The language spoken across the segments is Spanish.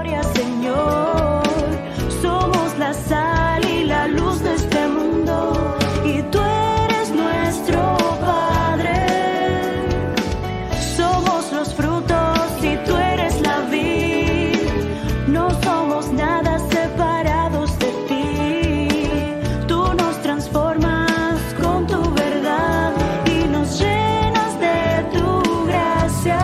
gloria, Señor. Somos la sal y la luz de este mundo, y tú eres nuestro Padre. Somos los frutos y tú eres la vid. No somos nada separados de ti. Tú nos transformas con tu verdad y nos llenas de tu gracia.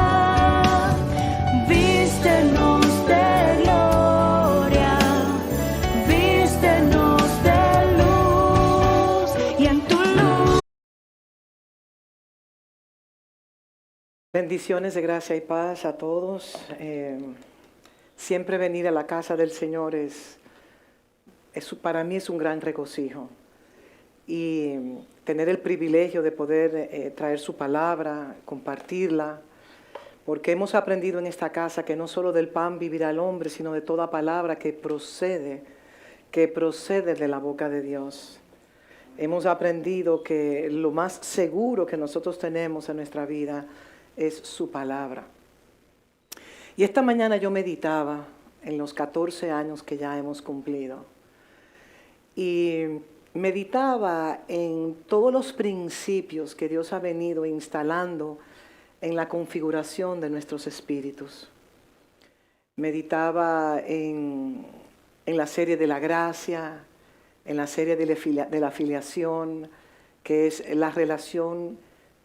Vístenos de gloria, vístenos de luz, y en tu luz. Bendiciones de gracia y paz a todos. Siempre venir a la casa del Señor para mí es un gran regocijo. Y tener el privilegio de poder traer su palabra, compartirla, porque hemos aprendido en esta casa que no solo del pan vivirá el hombre, sino de toda palabra que procede de la boca de Dios. Hemos aprendido que lo más seguro que nosotros tenemos en nuestra vida es su palabra. Y esta mañana yo meditaba en los 14 años que ya hemos cumplido. Y meditaba en todos los principios que Dios ha venido instalando en la configuración de nuestros espíritus. Meditaba en la serie de la gracia, en la serie de la filiación, que es la relación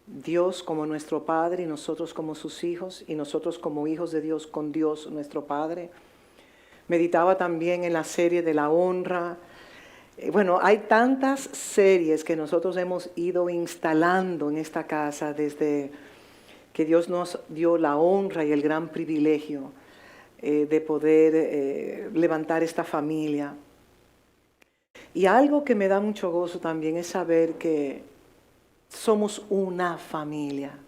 Dios como nuestro Padre y nosotros como sus hijos, y nosotros como hijos de Dios con Dios nuestro Padre. Meditaba también en la serie de la honra. Bueno, hay tantas series que nosotros hemos ido instalando en esta casa desde que Dios nos dio la honra y el gran privilegio de poder levantar esta familia. Y algo que me da mucho gozo también es saber que somos una familia.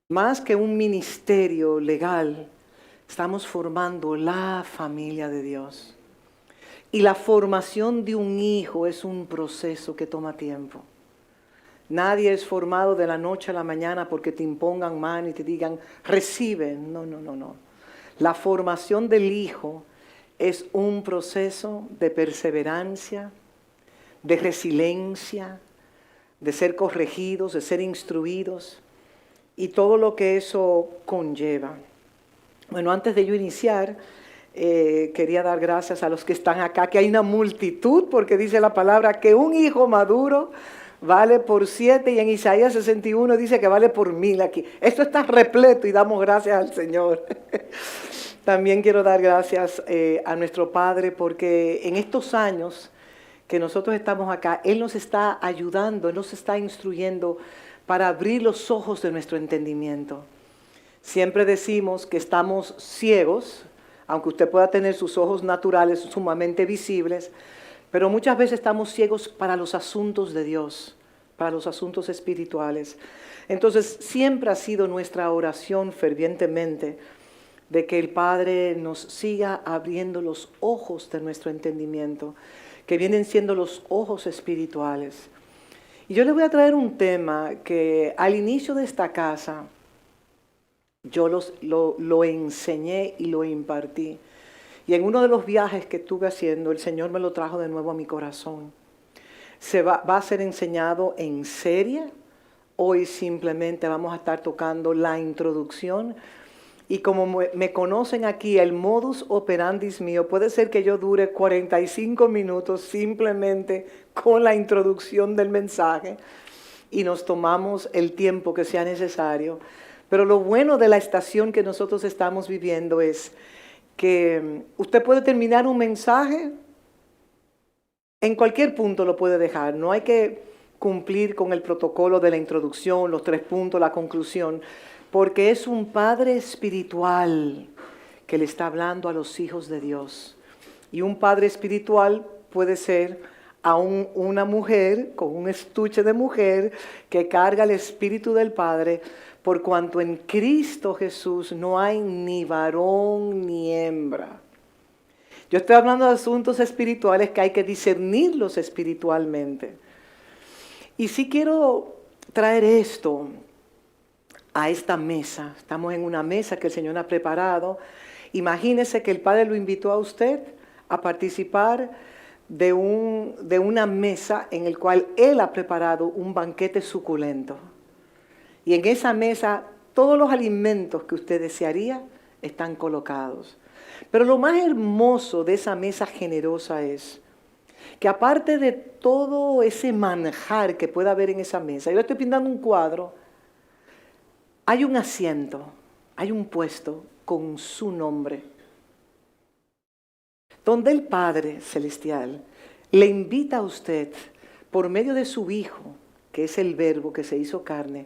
Más que un ministerio legal, estamos formando la familia de Dios. Y la formación de un hijo es un proceso que toma tiempo. Nadie es formado de la noche a la mañana porque te impongan mano y te digan, recibe. No. La formación del hijo es un proceso de perseverancia, de resiliencia, de ser corregidos, de ser instruidos y todo lo que eso conlleva. Bueno, antes de yo iniciar, quería dar gracias a los que están acá, que hay una multitud, porque dice la palabra que un hijo maduro vale por 7, y en Isaías 61 dice que vale por 1000 aquí. Esto está repleto y damos gracias al Señor. También quiero dar gracias a nuestro Padre, porque en estos años que nosotros estamos acá, Él nos está ayudando, Él nos está instruyendo para abrir los ojos de nuestro entendimiento. Siempre decimos que estamos ciegos, aunque usted pueda tener sus ojos naturales sumamente visibles, pero muchas veces estamos ciegos para los asuntos de Dios, para los asuntos espirituales. Entonces, siempre ha sido nuestra oración fervientemente de que el Padre nos siga abriendo los ojos de nuestro entendimiento, que vienen siendo los ojos espirituales. Y yo le voy a traer un tema que al inicio de esta casa yo lo enseñé y lo impartí. Y en uno de los viajes que estuve haciendo, el Señor me lo trajo de nuevo a mi corazón. Va a ser enseñado en serie. Hoy simplemente vamos a estar tocando la introducción. Y como me conocen aquí, el modus operandi mío, puede ser que yo dure 45 minutos simplemente con la introducción del mensaje y nos tomamos el tiempo que sea necesario. Pero lo bueno de la estación que nosotros estamos viviendo es que usted puede terminar un mensaje, en cualquier punto lo puede dejar. No hay que cumplir con el protocolo de la introducción, los 3 puntos, la conclusión, porque es un padre espiritual que le está hablando a los hijos de Dios. Y un padre espiritual puede ser a una mujer con un estuche de mujer que carga el espíritu del Padre, por cuanto en Cristo Jesús no hay ni varón ni hembra. Yo estoy hablando de asuntos espirituales que hay que discernirlos espiritualmente. Y sí quiero traer esto a esta mesa. Estamos en una mesa que el Señor ha preparado Imagínese que el Padre lo invitó a usted a participar de una mesa en el cual Él ha preparado un banquete suculento. Y en esa mesa todos los alimentos que usted desearía están colocados. Pero lo más hermoso de esa mesa generosa es que aparte de todo ese manjar que pueda haber en esa mesa, yo le estoy pintando un cuadro, hay un asiento, hay un puesto con su nombre, donde el Padre Celestial le invita a usted, por medio de su Hijo, que es el Verbo que se hizo carne,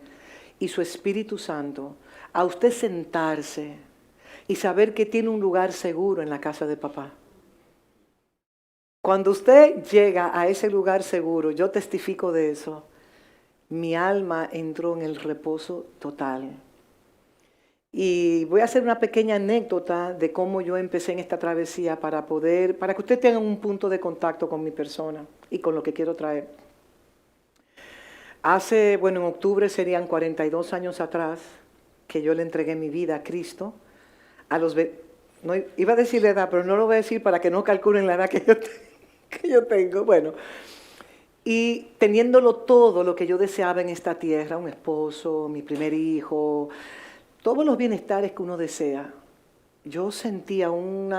y su Espíritu Santo, a usted sentarse y saber que tiene un lugar seguro en la casa de papá. Cuando usted llega a ese lugar seguro, yo testifico de eso, mi alma entró en el reposo total. Y voy a hacer una pequeña anécdota de cómo yo empecé en esta travesía para que usted tenga un punto de contacto con mi persona y con lo que quiero traer. En octubre serían 42 años atrás que yo le entregué mi vida a Cristo. No, iba a decir la edad, pero no lo voy a decir para que no calculen la edad que yo tengo. Bueno, y teniéndolo todo lo que yo deseaba en esta tierra, un esposo, mi primer hijo, todos los bienestares que uno desea, yo sentía un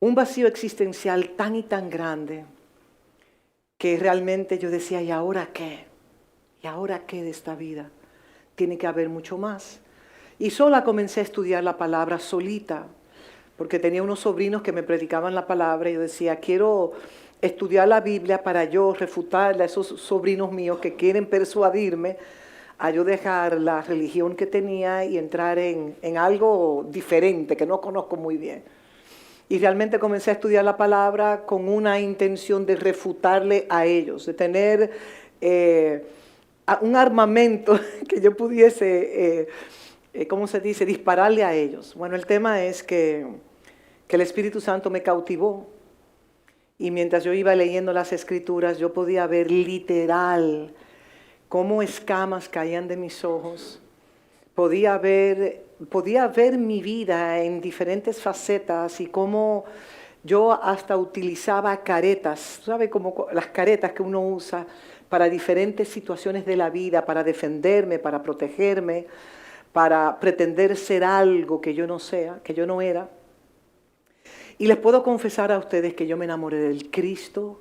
vacío existencial tan y tan grande que realmente yo decía, ¿y ahora qué? ¿Y ahora qué de esta vida? Tiene que haber mucho más. Y sola comencé a estudiar la palabra solita, porque tenía unos sobrinos que me predicaban la palabra y yo decía, quiero estudiar la Biblia para yo refutarle a esos sobrinos míos que quieren persuadirme a yo dejar la religión que tenía y entrar en algo diferente que no conozco muy bien. Y realmente comencé a estudiar la palabra con una intención de refutarle a ellos, de tener un armamento que yo pudiese, ¿cómo se dice?, dispararle a ellos. Bueno, el tema es que el Espíritu Santo me cautivó y mientras yo iba leyendo las Escrituras yo podía ver literal cómo escamas caían de mis ojos. Podía ver mi vida en diferentes facetas y cómo yo hasta utilizaba caretas, ¿sabe? Como las caretas que uno usa para diferentes situaciones de la vida, para defenderme, para protegerme, para pretender ser algo que yo no sea, que yo no era. Y les puedo confesar a ustedes que yo me enamoré del Cristo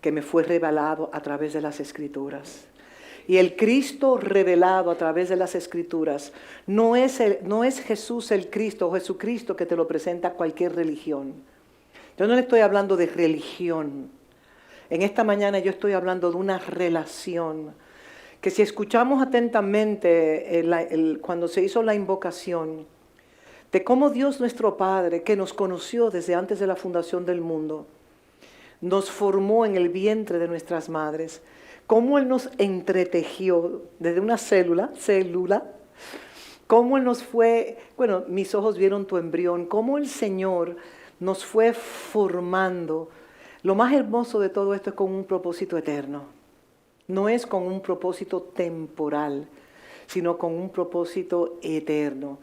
que me fue revelado a través de las Escrituras. Y el Cristo revelado a través de las Escrituras no es Jesús el Cristo o Jesucristo que te lo presenta cualquier religión. Yo no le estoy hablando de religión. En esta mañana yo estoy hablando de una relación que si escuchamos atentamente cuando se hizo la invocación, de cómo Dios nuestro Padre, que nos conoció desde antes de la fundación del mundo, nos formó en el vientre de nuestras madres, cómo Él nos entretejió desde una célula, cómo Él nos fue, mis ojos vieron tu embrión, cómo el Señor nos fue formando. Lo más hermoso de todo esto es con un propósito eterno. No es con un propósito temporal, sino con un propósito eterno.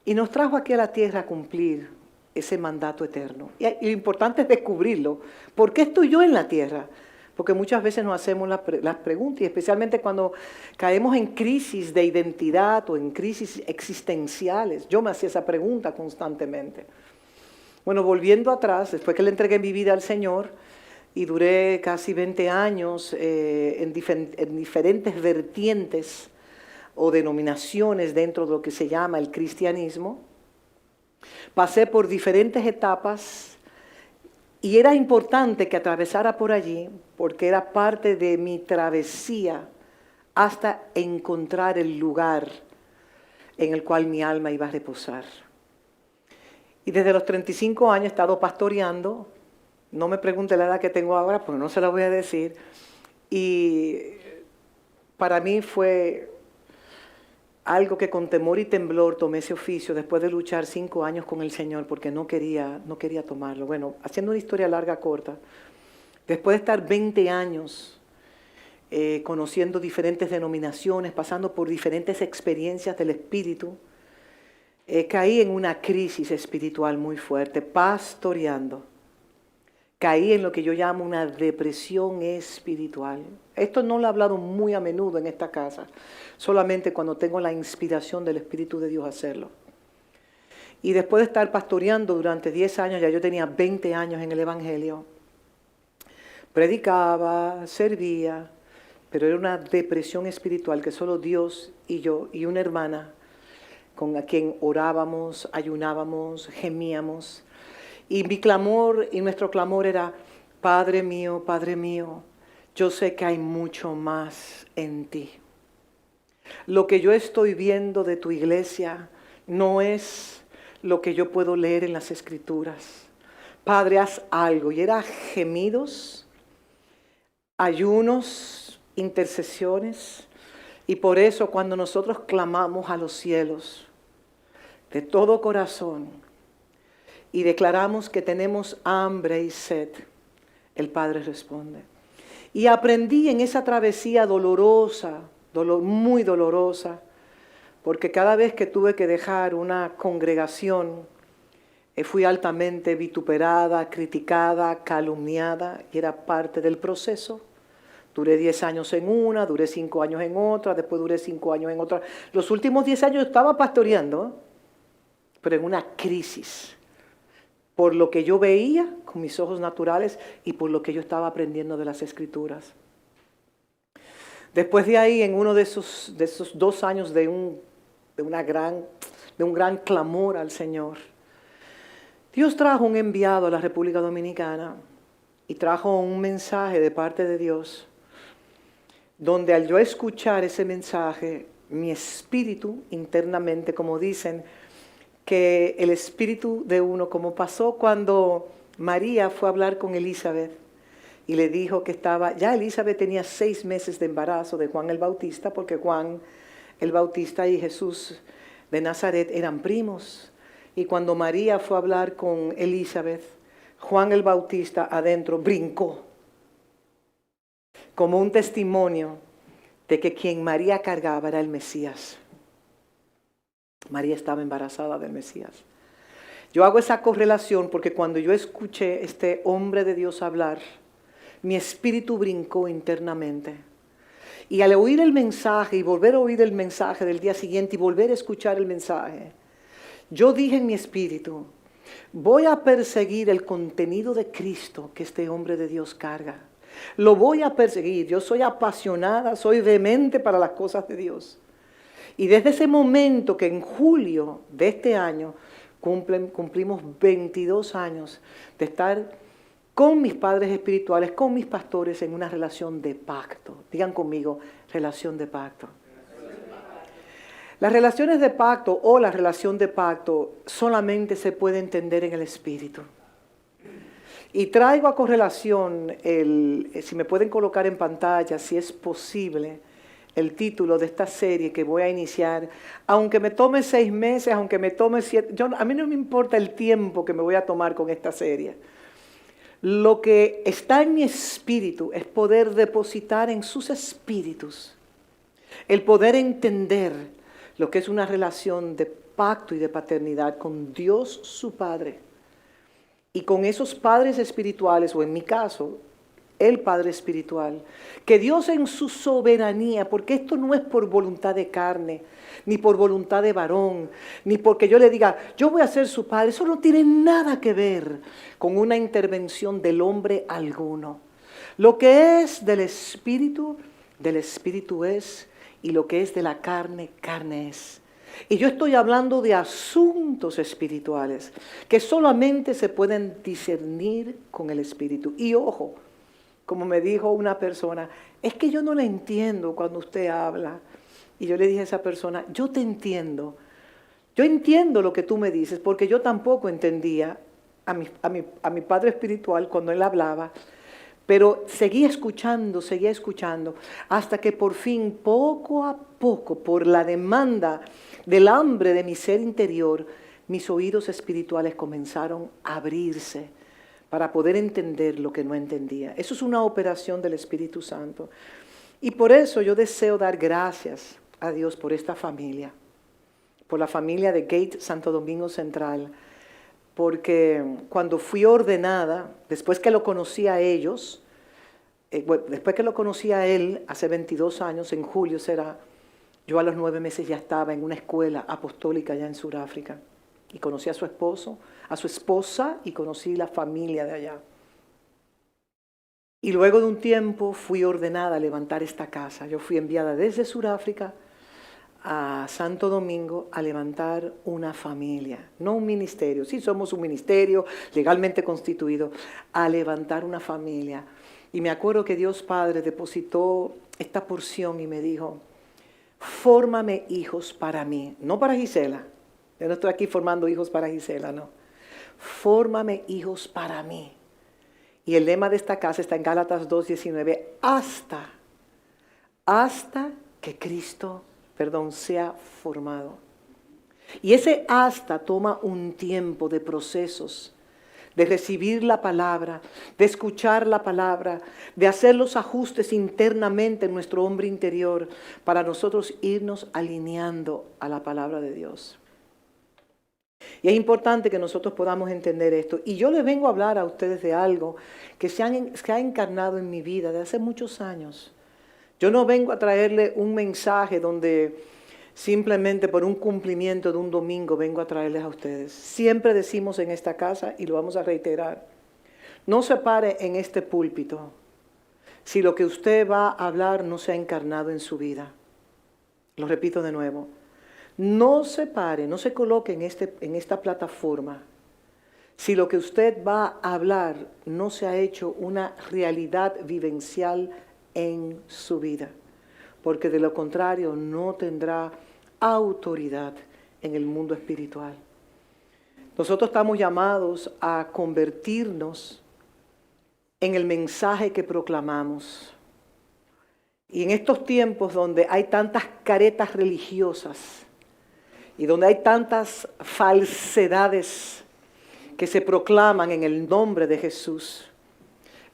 Y nos trajo aquí a la tierra a cumplir ese mandato eterno. Y lo importante es descubrirlo. ¿Por qué estoy yo en la tierra? Porque muchas veces nos hacemos las preguntas, y especialmente cuando caemos en crisis de identidad o en crisis existenciales. Yo me hacía esa pregunta constantemente. Bueno, volviendo atrás, después que le entregué mi vida al Señor, y duré casi 20 años en diferentes vertientes o denominaciones dentro de lo que se llama el cristianismo, pasé por diferentes etapas y era importante que atravesara por allí porque era parte de mi travesía hasta encontrar el lugar en el cual mi alma iba a reposar. Y desde los 35 años he estado pastoreando. No me pregunte la edad que tengo ahora, porque no se la voy a decir. Y para mí fue algo que con temor y temblor tomé ese oficio después de luchar 5 años con el Señor porque no quería tomarlo. Bueno, haciendo una historia larga, corta, después de estar 20 años conociendo diferentes denominaciones, pasando por diferentes experiencias del Espíritu, caí en una crisis espiritual muy fuerte, pastoreando. Caí en lo que yo llamo una depresión espiritual. Esto no lo he hablado muy a menudo en esta casa, solamente cuando tengo la inspiración del Espíritu de Dios a hacerlo. Y después de estar pastoreando durante 10 años, ya yo tenía 20 años en el Evangelio, predicaba, servía, pero era una depresión espiritual que solo Dios y yo y una hermana con quien orábamos, ayunábamos, gemíamos. Y mi clamor y nuestro clamor era, Padre mío, yo sé que hay mucho más en ti. Lo que yo estoy viendo de tu iglesia no es lo que yo puedo leer en las Escrituras. Padre, haz algo. Y era gemidos, ayunos, intercesiones. Y por eso cuando nosotros clamamos a los cielos de todo corazón, y declaramos que tenemos hambre y sed, el Padre responde. Y aprendí en esa travesía dolorosa, muy dolorosa, porque cada vez que tuve que dejar una congregación, fui altamente vituperada, criticada, calumniada, y era parte del proceso. Duré 10 años en una, duré 5 años en otra, después duré 5 años en otra. Los últimos 10 años estaba pastoreando, pero en una crisis. Por lo que yo veía con mis ojos naturales y por lo que yo estaba aprendiendo de las Escrituras. Después de ahí, en uno de esos 2 años de un gran clamor al Señor, Dios trajo un enviado a la República Dominicana y trajo un mensaje de parte de Dios, donde al yo escuchar ese mensaje, mi espíritu internamente, como dicen, que el espíritu de uno, como pasó cuando María fue a hablar con Elizabeth y le dijo que ya Elizabeth tenía 6 meses de embarazo de Juan el Bautista, porque Juan el Bautista y Jesús de Nazaret eran primos. Y cuando María fue a hablar con Elizabeth, Juan el Bautista adentro brincó, como un testimonio de que quien María cargaba era el Mesías. María estaba embarazada del Mesías. Yo hago esa correlación porque cuando yo escuché este hombre de Dios hablar, mi espíritu brincó internamente. Y al oír el mensaje y volver a oír el mensaje del día siguiente y volver a escuchar el mensaje, yo dije en mi espíritu, voy a perseguir el contenido de Cristo que este hombre de Dios carga. Lo voy a perseguir. Yo soy apasionada, soy vehemente para las cosas de Dios. Y desde ese momento que en julio de este año cumplimos 22 años de estar con mis padres espirituales, con mis pastores en una relación de pacto. Digan conmigo, relación de pacto. Las relaciones de pacto o la relación de pacto solamente se puede entender en el Espíritu. Y traigo a correlación, si me pueden colocar en pantalla, si es posible, el título de esta serie que voy a iniciar, aunque me tome 6 meses, aunque me tome 7, a mí no me importa el tiempo que me voy a tomar con esta serie. Lo que está en mi espíritu es poder depositar en sus espíritus, el poder entender lo que es una relación de pacto y de paternidad con Dios su Padre y con esos padres espirituales, o en mi caso, el Padre espiritual, que Dios en su soberanía, porque esto no es por voluntad de carne, ni por voluntad de varón, ni porque yo le diga, yo voy a ser su padre, eso no tiene nada que ver con una intervención del hombre alguno. Lo que es del espíritu es, y lo que es de la carne, carne es. Y yo estoy hablando de asuntos espirituales que solamente se pueden discernir con el espíritu. Y ojo, como me dijo una persona, es que yo no la entiendo cuando usted habla. Y yo le dije a esa persona, yo te entiendo. Yo entiendo lo que tú me dices, porque yo tampoco entendía a mi padre espiritual cuando él hablaba. Pero seguía escuchando, hasta que por fin, poco a poco, por la demanda del hambre de mi ser interior, mis oídos espirituales comenzaron a abrirse para poder entender lo que no entendía. Eso es una operación del Espíritu Santo. Y por eso yo deseo dar gracias a Dios por esta familia, por la familia de Gate Santo Domingo Central, porque cuando fui ordenada, después que lo conocí a ellos, después que lo conocí a él, hace 22 años, en julio será, yo a los 9 meses ya estaba en una escuela apostólica allá en Sudáfrica, y conocí a su esposo, a su esposa, y conocí la familia de allá. Y luego de un tiempo fui ordenada a levantar esta casa. Yo fui enviada desde Sudáfrica a Santo Domingo a levantar una familia, no un ministerio. Sí, somos un ministerio legalmente constituido, a levantar una familia. Y me acuerdo que Dios Padre depositó esta porción y me dijo, fórmame hijos para mí, no para Gisela. Yo no estoy aquí formando hijos para Gisela, no. Fórmame hijos para mí. Y el lema de esta casa está en Gálatas 2:19, hasta que Cristo, sea formado. Y ese hasta toma un tiempo de procesos, de recibir la palabra, de escuchar la palabra, de hacer los ajustes internamente en nuestro hombre interior para nosotros irnos alineando a la palabra de Dios. Y es importante que nosotros podamos entender esto. Y yo les vengo a hablar a ustedes de algo que se ha encarnado en mi vida de hace muchos años. Yo no vengo a traerle un mensaje donde simplemente por un cumplimiento de un domingo vengo a traerles a ustedes. Siempre decimos en esta casa, y lo vamos a reiterar, no se pare en este púlpito si lo que usted va a hablar no se ha encarnado en su vida. Lo repito de nuevo. No se pare, no se coloque en esta plataforma si lo que usted va a hablar no se ha hecho una realidad vivencial en su vida, porque de lo contrario no tendrá autoridad en el mundo espiritual. Nosotros estamos llamados a convertirnos en el mensaje que proclamamos. Y en estos tiempos donde hay tantas caretas religiosas, y donde hay tantas falsedades que se proclaman en el nombre de Jesús,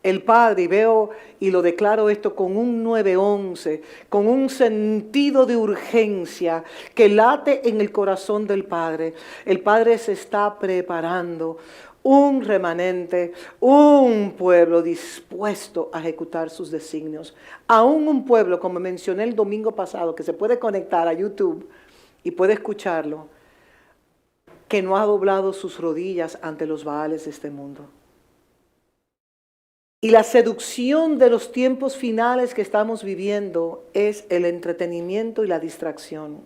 el Padre, y veo y lo declaro esto con un 911, con un sentido de urgencia que late en el corazón del Padre. El Padre se está preparando un remanente, un pueblo dispuesto a ejecutar sus designios. Aún un pueblo, como mencioné el domingo pasado, que se puede conectar a YouTube y puede escucharlo, que no ha doblado sus rodillas ante los baales de este mundo. Y la seducción de los tiempos finales que estamos viviendo es el entretenimiento y la distracción.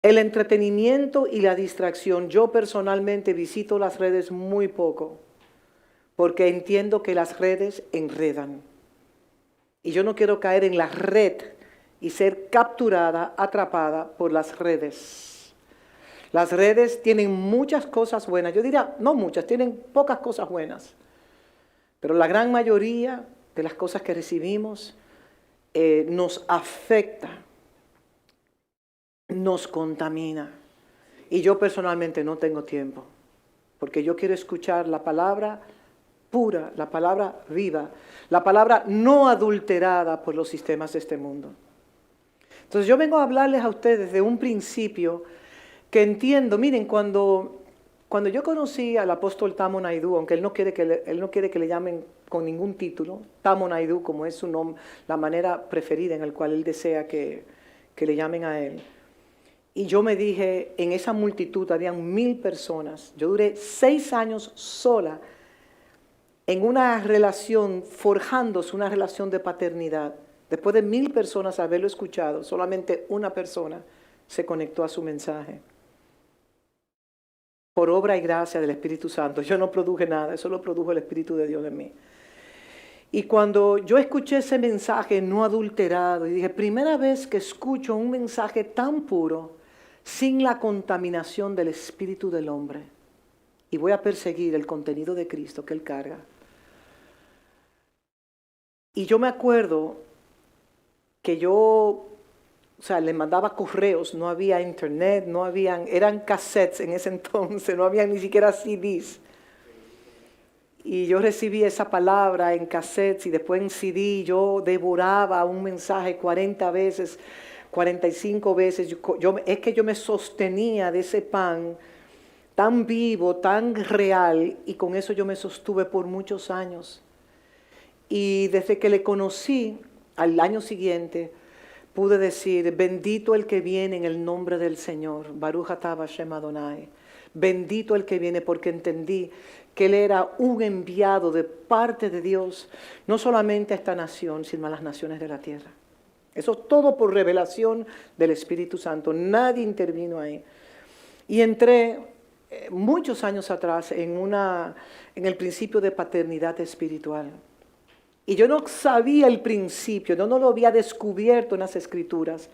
El entretenimiento y la distracción. Yo personalmente visito las redes muy poco, porque entiendo que las redes enredan. Y yo no quiero caer en la red y ser capturada, atrapada por las redes. Las redes tienen muchas cosas buenas. Yo diría, no muchas, tienen pocas cosas buenas. Pero la gran mayoría de las cosas que recibimos nos afecta, nos contamina. Y yo personalmente no tengo tiempo, porque yo quiero escuchar la palabra pura, la palabra viva, la palabra no adulterada por los sistemas de este mundo. Entonces yo vengo a hablarles a ustedes de un principio que entiendo. Miren, cuando yo conocí al apóstol Tamo Naidoo, aunque él no quiere que le llamen con ningún título, Tamo Naidoo, como es su nombre, la manera preferida en la cual él desea que le llamen a él. Y yo me dije, en esa multitud habían 1000 personas. Yo duré 6 años sola en una relación, forjándose una relación de paternidad. Después de 1000 personas haberlo escuchado, solamente una persona se conectó a su mensaje. Por obra y gracia del Espíritu Santo. Yo no produje nada, eso lo produjo el Espíritu de Dios en mí. Y cuando yo escuché ese mensaje no adulterado, y dije, primera vez que escucho un mensaje tan puro, sin la contaminación del espíritu del hombre, y voy a perseguir el contenido de Cristo que Él carga. Y yo me acuerdo que yo, le mandaba correos, no había internet, eran cassettes en ese entonces, no había ni siquiera CDs. Y yo recibí esa palabra en cassettes y después en CD. Yo devoraba un mensaje 40 veces. 45 veces. Es que yo me sostenía de ese pan tan vivo, tan real, y con eso yo me sostuve por muchos años. Y desde que le conocí, al año siguiente, pude decir, bendito el que viene en el nombre del Señor, Baruch atah Hashem Adonai. Bendito el que viene, porque entendí que Él era un enviado de parte de Dios, no solamente a esta nación, sino a las naciones de la tierra. Eso todo por revelación del Espíritu Santo. Nadie intervino ahí. Y entré muchos años atrás en el principio de paternidad espiritual. Y yo no sabía el principio, yo no lo había descubierto en las Escrituras.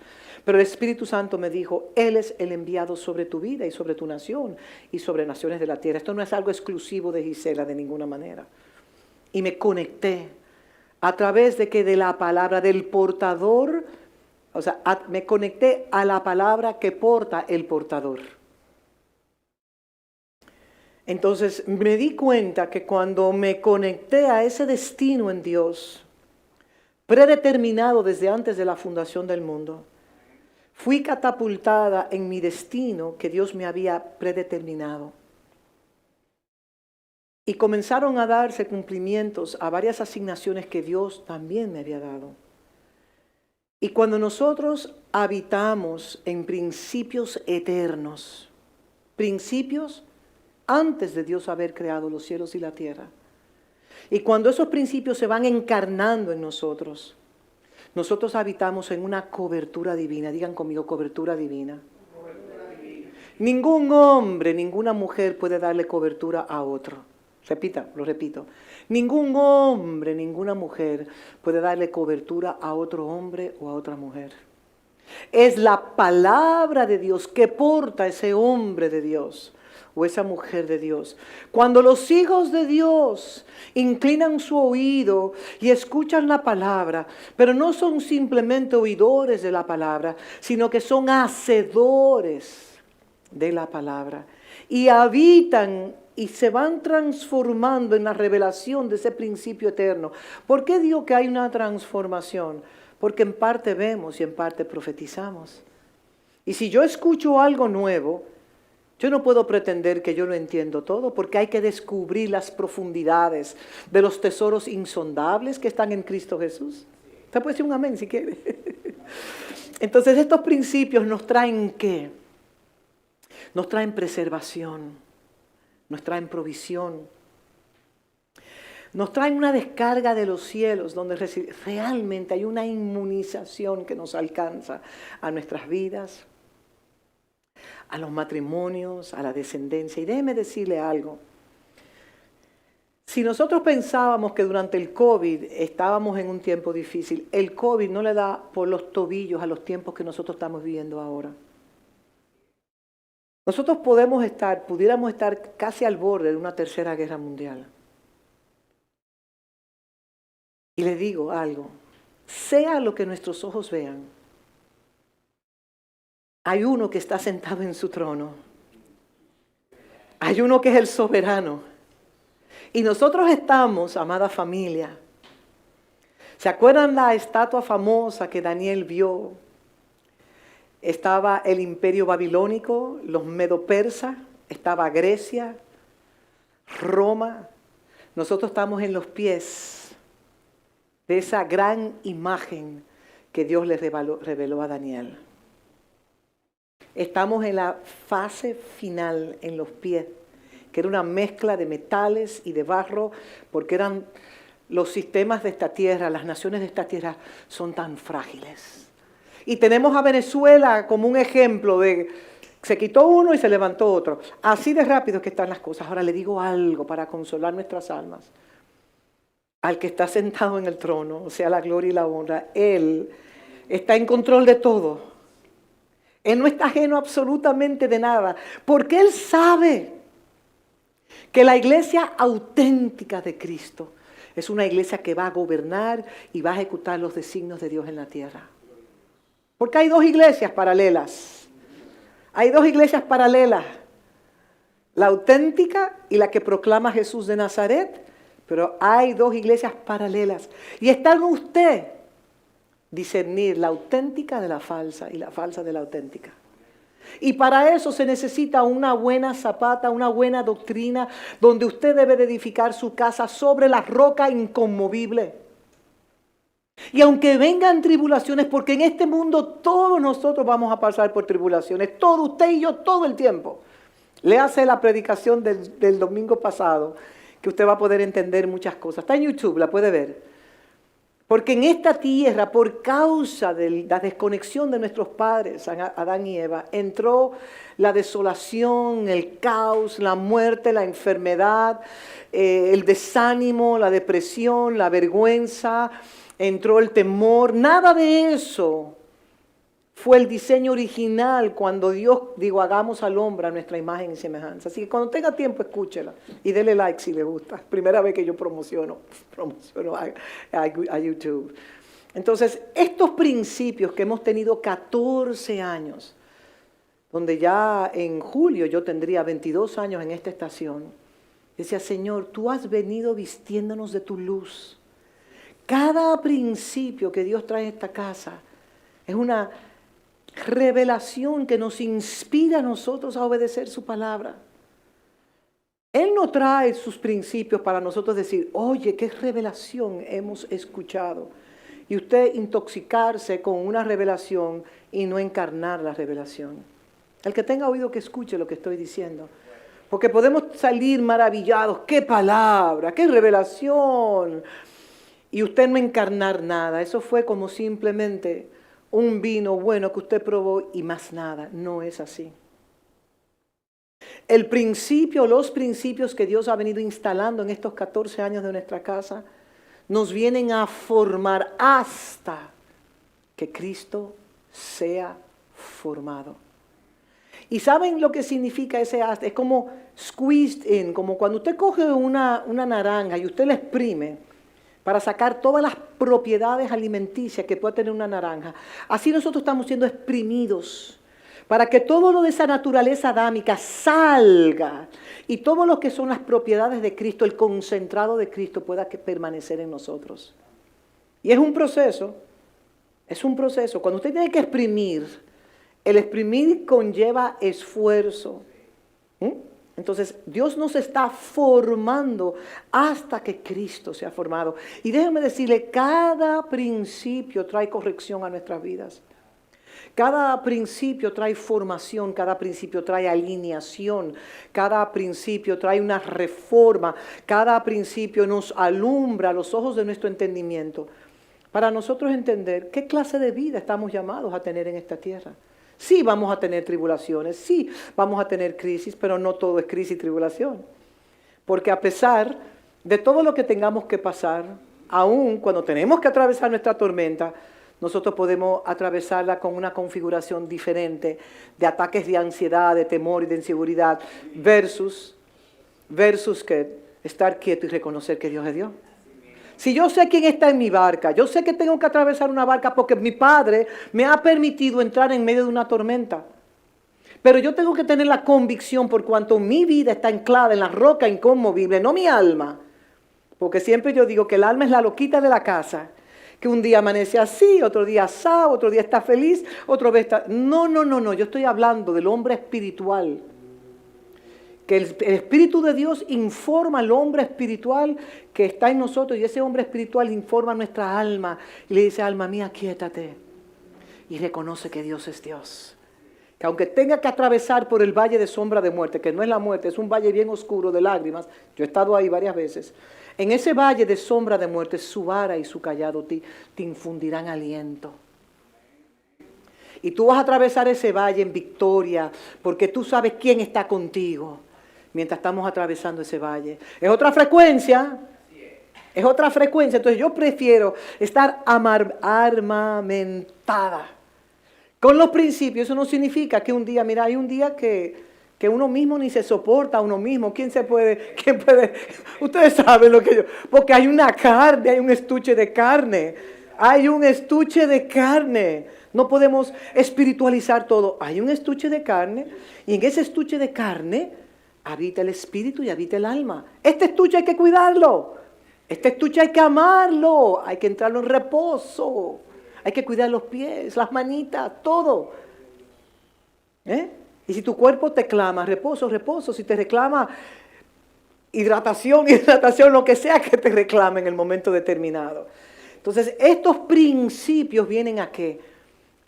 Pero el Espíritu Santo me dijo, Él es el enviado sobre tu vida y sobre tu nación y sobre naciones de la tierra. Esto no es algo exclusivo de Gisela de ninguna manera. Y me conecté a través de la palabra del portador, o sea, me conecté a la palabra que porta el portador. Entonces me di cuenta que cuando me conecté a ese destino en Dios, predeterminado desde antes de la fundación del mundo, fui catapultada en mi destino que Dios me había predeterminado. Y comenzaron a darse cumplimientos a varias asignaciones que Dios también me había dado. Y cuando nosotros habitamos en principios eternos, principios antes de Dios haber creado los cielos y la tierra, y cuando esos principios se van encarnando en nosotros, nosotros habitamos en una cobertura divina. Digan conmigo, cobertura divina. Ningún hombre, ninguna mujer puede darle cobertura a otro. Lo repito. Ningún hombre, ninguna mujer puede darle cobertura a otro hombre o a otra mujer. Es la palabra de Dios que porta ese hombre de Dios o esa mujer de Dios. Cuando los hijos de Dios inclinan su oído y escuchan la palabra, pero no son simplemente oidores de la palabra, sino que son hacedores de la palabra y habitan y se van transformando en la revelación de ese principio eterno. ¿Por qué digo que hay una transformación? Porque en parte vemos y en parte profetizamos. Y si yo escucho algo nuevo, yo no puedo pretender que yo lo entiendo todo, porque hay que descubrir las profundidades de los tesoros insondables que están en Cristo Jesús. Usted puede decir un amén si quiere. Entonces estos principios nos traen ¿qué? Nos traen preservación, nos traen provisión, nos traen una descarga de los cielos donde realmente hay una inmunización que nos alcanza a nuestras vidas, a los matrimonios, a la descendencia. Y déjeme decirle algo. Si nosotros pensábamos que durante el COVID estábamos en un tiempo difícil, el COVID no le da por los tobillos a los tiempos que nosotros estamos viviendo ahora. Nosotros pudiéramos estar casi al borde de una tercera guerra mundial. Y le digo algo, sea lo que nuestros ojos vean, hay uno que está sentado en su trono. Hay uno que es el soberano. Y nosotros estamos, amada familia, ¿se acuerdan la estatua famosa que Daniel vio? Estaba el imperio babilónico, los medo-persas, estaba Grecia, Roma. Nosotros estamos en los pies de esa gran imagen que Dios le reveló a Daniel. Estamos en la fase final, en los pies, que era una mezcla de metales y de barro, porque eran los sistemas de esta tierra, las naciones de esta tierra son tan frágiles. Y tenemos a Venezuela como un ejemplo de se quitó uno y se levantó otro. Así de rápido que están las cosas. Ahora le digo algo para consolar nuestras almas. Al que está sentado en el trono, o sea, la gloria y la honra, Él está en control de todo. Él no está ajeno absolutamente de nada, porque Él sabe que la iglesia auténtica de Cristo es una iglesia que va a gobernar y va a ejecutar los designios de Dios en la tierra. Porque hay dos iglesias paralelas. Hay dos iglesias paralelas. La auténtica y la que proclama Jesús de Nazaret. Pero hay dos iglesias paralelas. Y está en usted discernir la auténtica de la falsa y la falsa de la auténtica. Y para eso se necesita una buena zapata, una buena doctrina, donde usted debe de edificar su casa sobre la roca inconmovible. Y aunque vengan tribulaciones, porque en este mundo todos nosotros vamos a pasar por tribulaciones, todo usted y yo, todo el tiempo. Le hace la predicación del domingo pasado, que usted va a poder entender muchas cosas. Está en YouTube, la puede ver. Porque en esta tierra, por causa de la desconexión de nuestros padres, Adán y Eva, entró la desolación, el caos, la muerte, la enfermedad, el desánimo, la depresión, la vergüenza, entró el temor. Nada de eso fue el diseño original cuando Dios dijo, hagamos al hombre a nuestra imagen y semejanza. Así que cuando tenga tiempo, escúchela y dele like si le gusta. Primera vez que yo promociono a YouTube. Entonces, estos principios que hemos tenido 14 años, donde ya en julio yo tendría 22 años en esta estación, decía, Señor, tú has venido vistiéndonos de tu luz. Cada principio que Dios trae a esta casa es una revelación que nos inspira a nosotros a obedecer su palabra. Él no trae sus principios para nosotros decir, oye, qué revelación hemos escuchado. Y usted intoxicarse con una revelación y no encarnar la revelación. El que tenga oído que escuche lo que estoy diciendo. Porque podemos salir maravillados, qué palabra, qué revelación. Y usted no encarnar nada. Eso fue como simplemente un vino bueno que usted probó y más nada. No es así. El principio, los principios que Dios ha venido instalando en estos 14 años de nuestra casa, nos vienen a formar hasta que Cristo sea formado. ¿Y saben lo que significa ese hasta? Es como squeezed in, como cuando usted coge una naranja y usted la exprime para sacar todas las propiedades alimenticias que puede tener una naranja. Así nosotros estamos siendo exprimidos para que todo lo de esa naturaleza adámica salga y todo lo que son las propiedades de Cristo, el concentrado de Cristo, pueda permanecer en nosotros. Y es un proceso. Cuando usted tiene que exprimir, el exprimir conlleva esfuerzo. Entonces, Dios nos está formando hasta que Cristo sea formado. Y déjenme decirle, cada principio trae corrección a nuestras vidas. Cada principio trae formación, cada principio trae alineación, cada principio trae una reforma, cada principio nos alumbra los ojos de nuestro entendimiento para nosotros entender qué clase de vida estamos llamados a tener en esta tierra. Sí vamos a tener tribulaciones, sí vamos a tener crisis, pero no todo es crisis y tribulación. Porque a pesar de todo lo que tengamos que pasar, aún cuando tenemos que atravesar nuestra tormenta, nosotros podemos atravesarla con una configuración diferente de ataques de ansiedad, de temor y de inseguridad, versus que estar quieto y reconocer que Dios es Dios. Si yo sé quién está en mi barca, yo sé que tengo que atravesar una barca porque mi Padre me ha permitido entrar en medio de una tormenta. Pero yo tengo que tener la convicción por cuanto mi vida está anclada en la roca inconmovible, no mi alma. Porque siempre yo digo que el alma es la loquita de la casa, que un día amanece así, otro día asado, otro día está feliz, otro día está... No, yo estoy hablando del hombre espiritual. Que el Espíritu de Dios informa al hombre espiritual que está en nosotros y ese hombre espiritual informa a nuestra alma y le dice, alma mía, quiétate y reconoce que Dios es Dios. Que aunque tenga que atravesar por el valle de sombra de muerte, que no es la muerte, es un valle bien oscuro de lágrimas, yo he estado ahí varias veces, en ese valle de sombra de muerte su vara y su callado te infundirán aliento. Y tú vas a atravesar ese valle en victoria porque tú sabes quién está contigo mientras estamos atravesando ese valle. Es otra frecuencia. Entonces yo prefiero estar armamentada con los principios. Eso no significa que un día, mira, hay un día que uno mismo ni se soporta a uno mismo. ¿Quién puede? Ustedes saben lo que yo... Porque hay una carne, hay un estuche de carne. No podemos espiritualizar todo. Hay un estuche de carne y en ese estuche de carne habita el espíritu y habita el alma. Este estuche hay que cuidarlo. Este estuche hay que amarlo. Hay que entrarlo en reposo. hay que cuidar los pies, las manitas, todo. Y si tu cuerpo te clama, reposo, reposo. Si te reclama hidratación, hidratación, lo que sea que te reclame en el momento determinado. Entonces, estos principios vienen a ¿qué?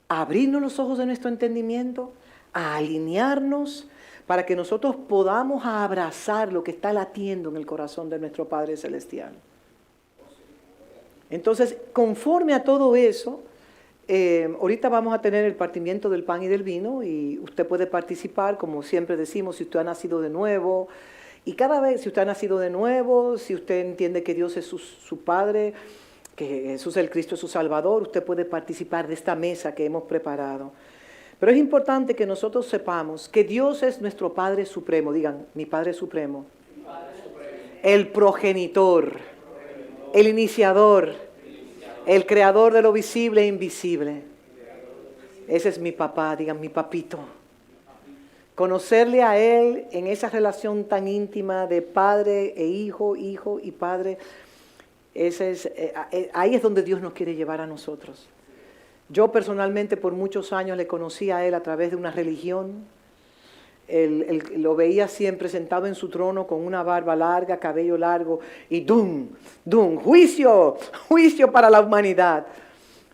A abrirnos los ojos de nuestro entendimiento, a alinearnos para que nosotros podamos abrazar lo que está latiendo en el corazón de nuestro Padre Celestial. Entonces, conforme a todo eso, ahorita vamos a tener el partimiento del pan y del vino y usted puede participar, como siempre decimos, si usted ha nacido de nuevo. Y cada vez, si usted ha nacido de nuevo, si usted entiende que Dios es su Padre, que Jesús el Cristo es su Salvador, usted puede participar de esta mesa que hemos preparado. Pero es importante que nosotros sepamos que Dios es nuestro Padre Supremo. Digan, mi Padre Supremo. Mi Padre Supremo. El progenitor, el iniciador, el creador de lo visible e invisible. Ese es mi papá, digan, mi papito. Conocerle a Él en esa relación tan íntima de padre e hijo, hijo y padre, ahí es donde Dios nos quiere llevar a nosotros. Yo personalmente por muchos años le conocí a Él a través de una religión. Lo veía siempre sentado en su trono con una barba larga, cabello largo y ¡dum! ¡dum! ¡Juicio! ¡Juicio para la humanidad!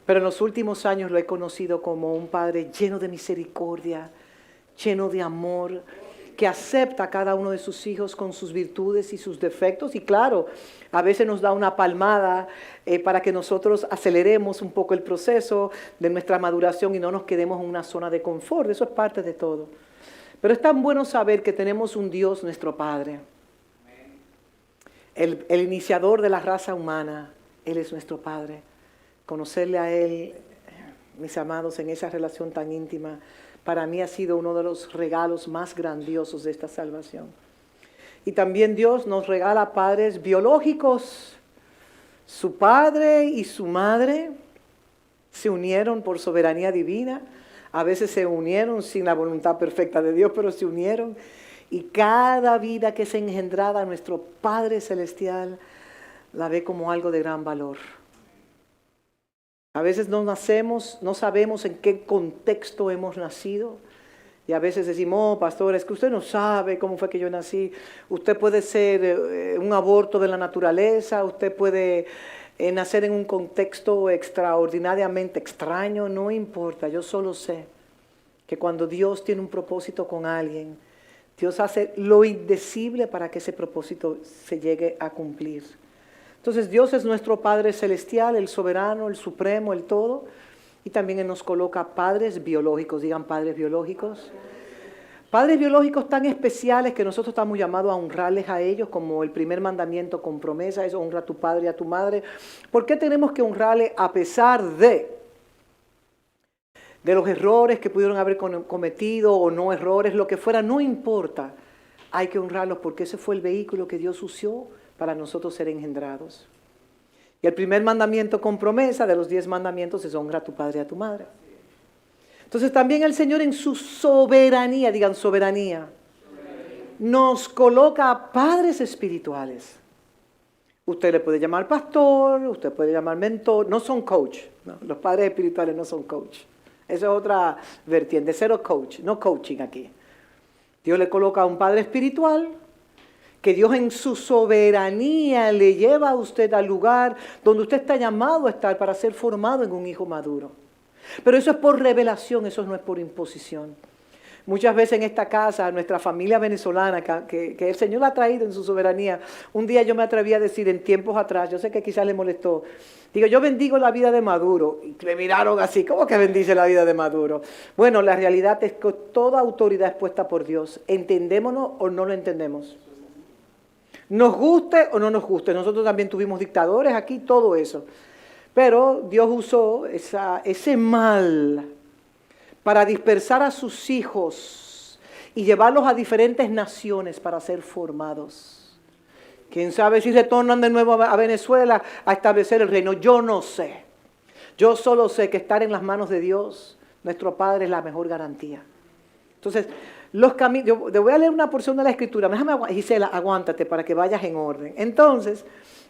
Pero en los últimos años lo he conocido como un Padre lleno de misericordia, lleno de amor, que acepta a cada uno de sus hijos con sus virtudes y sus defectos. Y claro, a veces nos da una palmada para que nosotros aceleremos un poco el proceso de nuestra maduración y no nos quedemos en una zona de confort. Eso es parte de todo. Pero es tan bueno saber que tenemos un Dios, nuestro Padre. El iniciador de la raza humana, Él es nuestro Padre. Conocerle a Él, mis amados, en esa relación tan íntima, para mí ha sido uno de los regalos más grandiosos de esta salvación. Y también Dios nos regala padres biológicos. Su padre y su madre se unieron por soberanía divina. A veces se unieron sin la voluntad perfecta de Dios, pero se unieron. Y cada vida que es engendrada, nuestro Padre Celestial la ve como algo de gran valor. A veces no nacemos, no sabemos en qué contexto hemos nacido. Y a veces decimos, oh, pastor, es que usted no sabe cómo fue que yo nací. Usted puede ser un aborto de la naturaleza, usted puede nacer en un contexto extraordinariamente extraño, no importa. Yo solo sé que cuando Dios tiene un propósito con alguien, Dios hace lo indecible para que ese propósito se llegue a cumplir. Entonces Dios es nuestro Padre Celestial, el soberano, el supremo, el todo. Y también Él nos coloca padres biológicos, digan padres biológicos. Padres biológicos tan especiales que nosotros estamos llamados a honrarles a ellos, como el primer mandamiento con promesa, es honra a tu padre y a tu madre. ¿Por qué tenemos que honrarles a pesar de los errores que pudieron haber cometido o no errores, lo que fuera, no importa? Hay que honrarlos porque ese fue el vehículo que Dios usó para nosotros ser engendrados. Y el primer mandamiento con promesa de los 10 mandamientos es honra a tu padre y a tu madre. Entonces también el Señor en su soberanía, digan soberanía, nos coloca padres espirituales. Usted le puede llamar pastor, usted puede llamar mentor, no son coach, no, los padres espirituales no son coach. Esa es otra vertiente, cero coach, no coaching aquí. Dios le coloca a un padre espiritual, que Dios en su soberanía le lleva a usted al lugar donde usted está llamado a estar para ser formado en un hijo maduro. Pero eso es por revelación, eso no es por imposición. Muchas veces en esta casa, nuestra familia venezolana, que el Señor la ha traído en su soberanía, un día yo me atreví a decir en tiempos atrás, yo sé que quizás le molestó, digo, yo bendigo la vida de Maduro. Y me miraron así, ¿cómo que bendice la vida de Maduro? Bueno, la realidad es que toda autoridad es puesta por Dios. ¿Entendémonos o no lo entendemos? Nos guste o no nos guste, nosotros también tuvimos dictadores aquí, todo eso. Pero Dios usó ese mal para dispersar a sus hijos y llevarlos a diferentes naciones para ser formados. ¿Quién sabe si retornan de nuevo a Venezuela a establecer el reino? Yo no sé. Yo solo sé que estar en las manos de Dios, nuestro Padre, es la mejor garantía. Entonces, los caminos, yo te voy a leer una porción de la Escritura. Déjame, Gisela, aguántate para que vayas en orden. Entonces,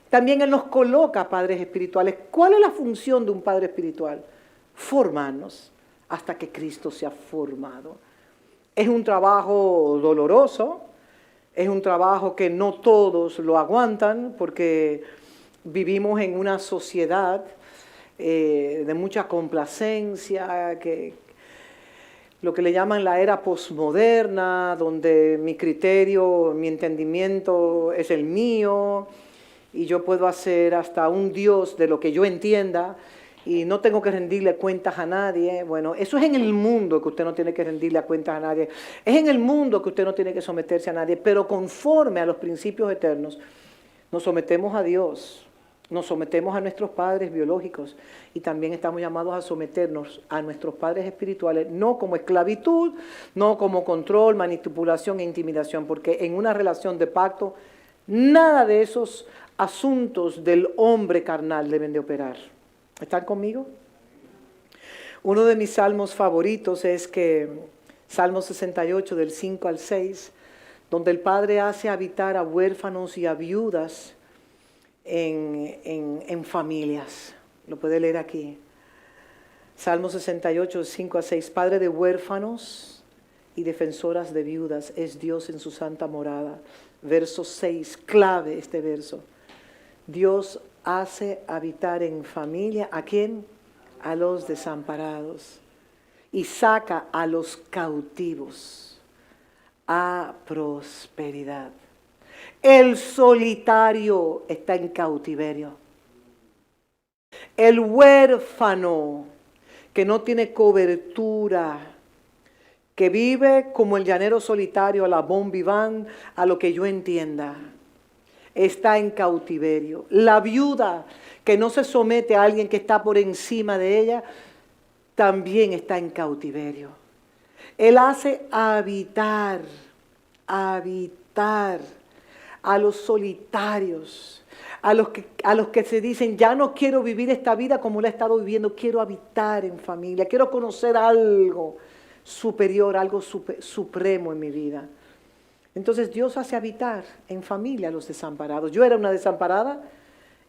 también Él nos coloca padres espirituales. ¿Cuál es la función de un padre espiritual? formarnos hasta que Cristo sea formado. Es un trabajo doloroso, es un trabajo que no todos lo aguantan porque vivimos en una sociedad de mucha complacencia, lo que le llaman la era posmoderna, donde mi criterio, mi entendimiento es el mío y yo puedo hacer hasta un Dios de lo que yo entienda y no tengo que rendirle cuentas a nadie. Bueno, eso es en el mundo, que usted no tiene que rendirle cuentas a nadie. Es en el mundo que usted no tiene que someterse a nadie, pero conforme a los principios eternos, nos sometemos a Dios, nos sometemos a nuestros padres biológicos y también estamos llamados a someternos a nuestros padres espirituales, no como esclavitud, no como control, manipulación e intimidación, porque en una relación de pacto, nada de esos asuntos del hombre carnal deben de operar. ¿Están conmigo? Uno de mis salmos favoritos es Salmo 68, del 5 al 6, donde el Padre hace habitar a huérfanos y a viudas en familias. Lo puede leer aquí. Salmo 68, 5 a 6. Padre de huérfanos y defensoras de viudas es Dios en su santa morada. Verso 6, clave este verso. Dios hace habitar en familia, ¿a quién? A los desamparados. Y saca a los cautivos a prosperidad. El solitario está en cautiverio. El huérfano que no tiene cobertura, que vive como el llanero solitario, a la bon vivant, a lo que yo entienda, está en cautiverio. La viuda que no se somete a alguien que está por encima de ella, también está en cautiverio. Él hace habitar a los solitarios, a los que se dicen, ya no quiero vivir esta vida como la he estado viviendo, quiero habitar en familia, quiero conocer algo superior, algo supremo en mi vida. Entonces Dios hace habitar en familia a los desamparados. Yo era una desamparada,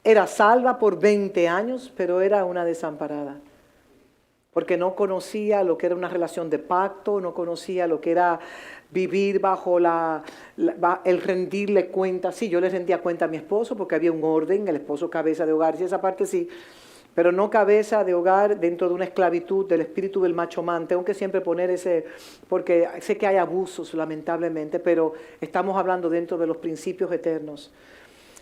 era salva por 20 años, pero era una desamparada. Porque no conocía lo que era una relación de pacto, no conocía lo que era vivir bajo el rendirle cuenta. Sí, yo le rendía cuenta a mi esposo porque había un orden, el esposo cabeza de hogar, y esa parte sí, pero no cabeza de hogar dentro de una esclavitud del espíritu del macho man. Tengo que siempre poner ese, porque sé que hay abusos lamentablemente, pero estamos hablando dentro de los principios eternos.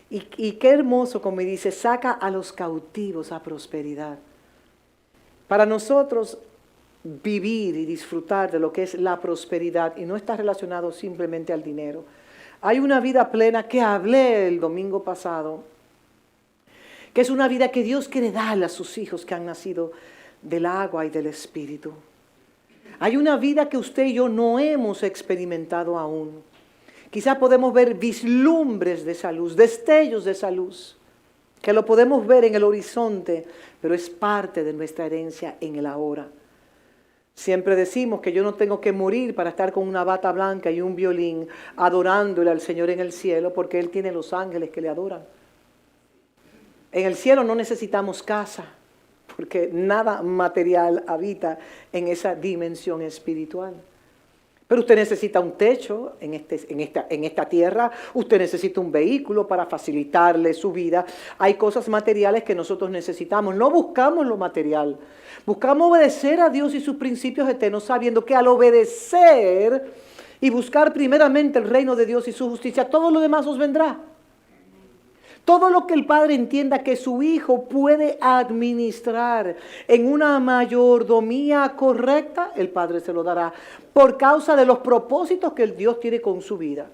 Y qué hermoso, como dice, saca a los cautivos a prosperidad. Para nosotros vivir y disfrutar de lo que es la prosperidad, y no está relacionado simplemente al dinero. Hay una vida plena que hablé el domingo pasado, que es una vida que Dios quiere darle a sus hijos que han nacido del agua y del Espíritu. Hay una vida que usted y yo no hemos experimentado aún. Quizás podemos ver vislumbres de esa luz, destellos de esa luz, que lo podemos ver en el horizonte, pero es parte de nuestra herencia en el ahora. Siempre decimos que yo no tengo que morir para estar con una bata blanca y un violín adorándole al Señor en el cielo, porque Él tiene los ángeles que le adoran. En el cielo no necesitamos casa, porque nada material habita en esa dimensión espiritual. Pero usted necesita un techo en esta tierra, usted necesita un vehículo para facilitarle su vida. Hay cosas materiales que nosotros necesitamos, no buscamos lo material. Buscamos obedecer a Dios y sus principios eternos, sabiendo que al obedecer y buscar primeramente el reino de Dios y su justicia, todo lo demás os vendrá. Todo lo que el Padre entienda que su Hijo puede administrar en una mayordomía correcta, el Padre se lo dará por causa de los propósitos que el Dios tiene con su vida.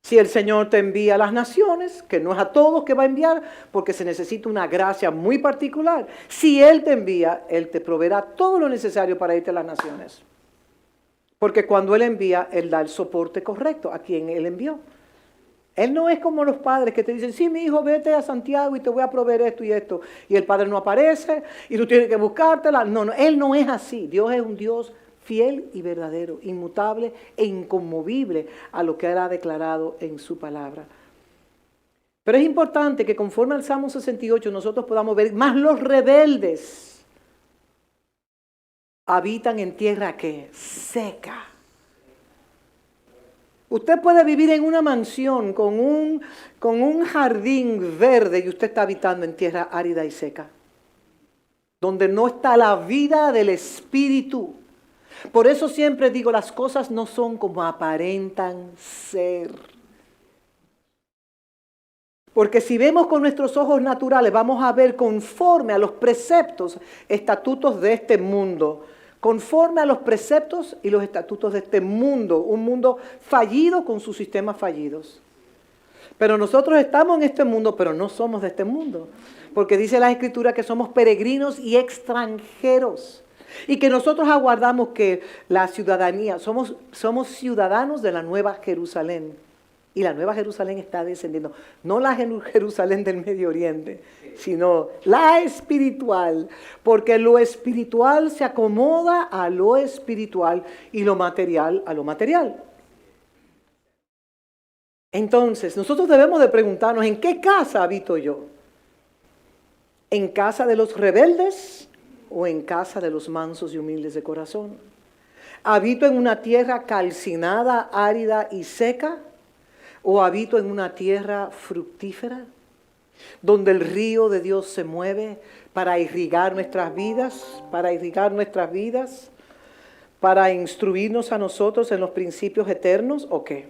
Si el Señor te envía a las naciones, que no es a todos que va a enviar, porque se necesita una gracia muy particular. Si Él te envía, Él te proveerá todo lo necesario para irte a las naciones. Porque cuando Él envía, Él da el soporte correcto a quien Él envió. Él no es como los padres que te dicen, sí, mi hijo, vete a Santiago y te voy a proveer esto y esto. Y el padre no aparece y tú tienes que buscártela. No, Él no es así. Dios es un Dios fiel y verdadero, inmutable e inconmovible a lo que Él ha declarado en su palabra. Pero es importante que conforme al Salmo 68 nosotros podamos ver más los rebeldes habitan en tierra ¿qué? Seca. Usted puede vivir en una mansión con un jardín verde y usted está habitando en tierra árida y seca, donde no está la vida del Espíritu. Por eso siempre digo, las cosas no son como aparentan ser. Porque si vemos con nuestros ojos naturales, vamos a ver conforme a los preceptos, estatutos de este mundo. Conforme a los preceptos y los estatutos de este mundo. Un mundo fallido con sus sistemas fallidos. Pero nosotros estamos en este mundo, pero no somos de este mundo. Porque dice la Escritura que somos peregrinos y extranjeros. Y que nosotros aguardamos que la ciudadanía, somos ciudadanos de la Nueva Jerusalén. Y la Nueva Jerusalén está descendiendo. No la Jerusalén del Medio Oriente, sino la espiritual. Porque lo espiritual se acomoda a lo espiritual y lo material a lo material. Entonces, nosotros debemos de preguntarnos, ¿en qué casa habito yo? ¿En casa de los rebeldes o en casa de los mansos y humildes de corazón? ¿Habito en una tierra calcinada, árida y seca? ¿O habito en una tierra fructífera, donde el río de Dios se mueve para irrigar nuestras vidas, para instruirnos a nosotros en los principios eternos, o qué?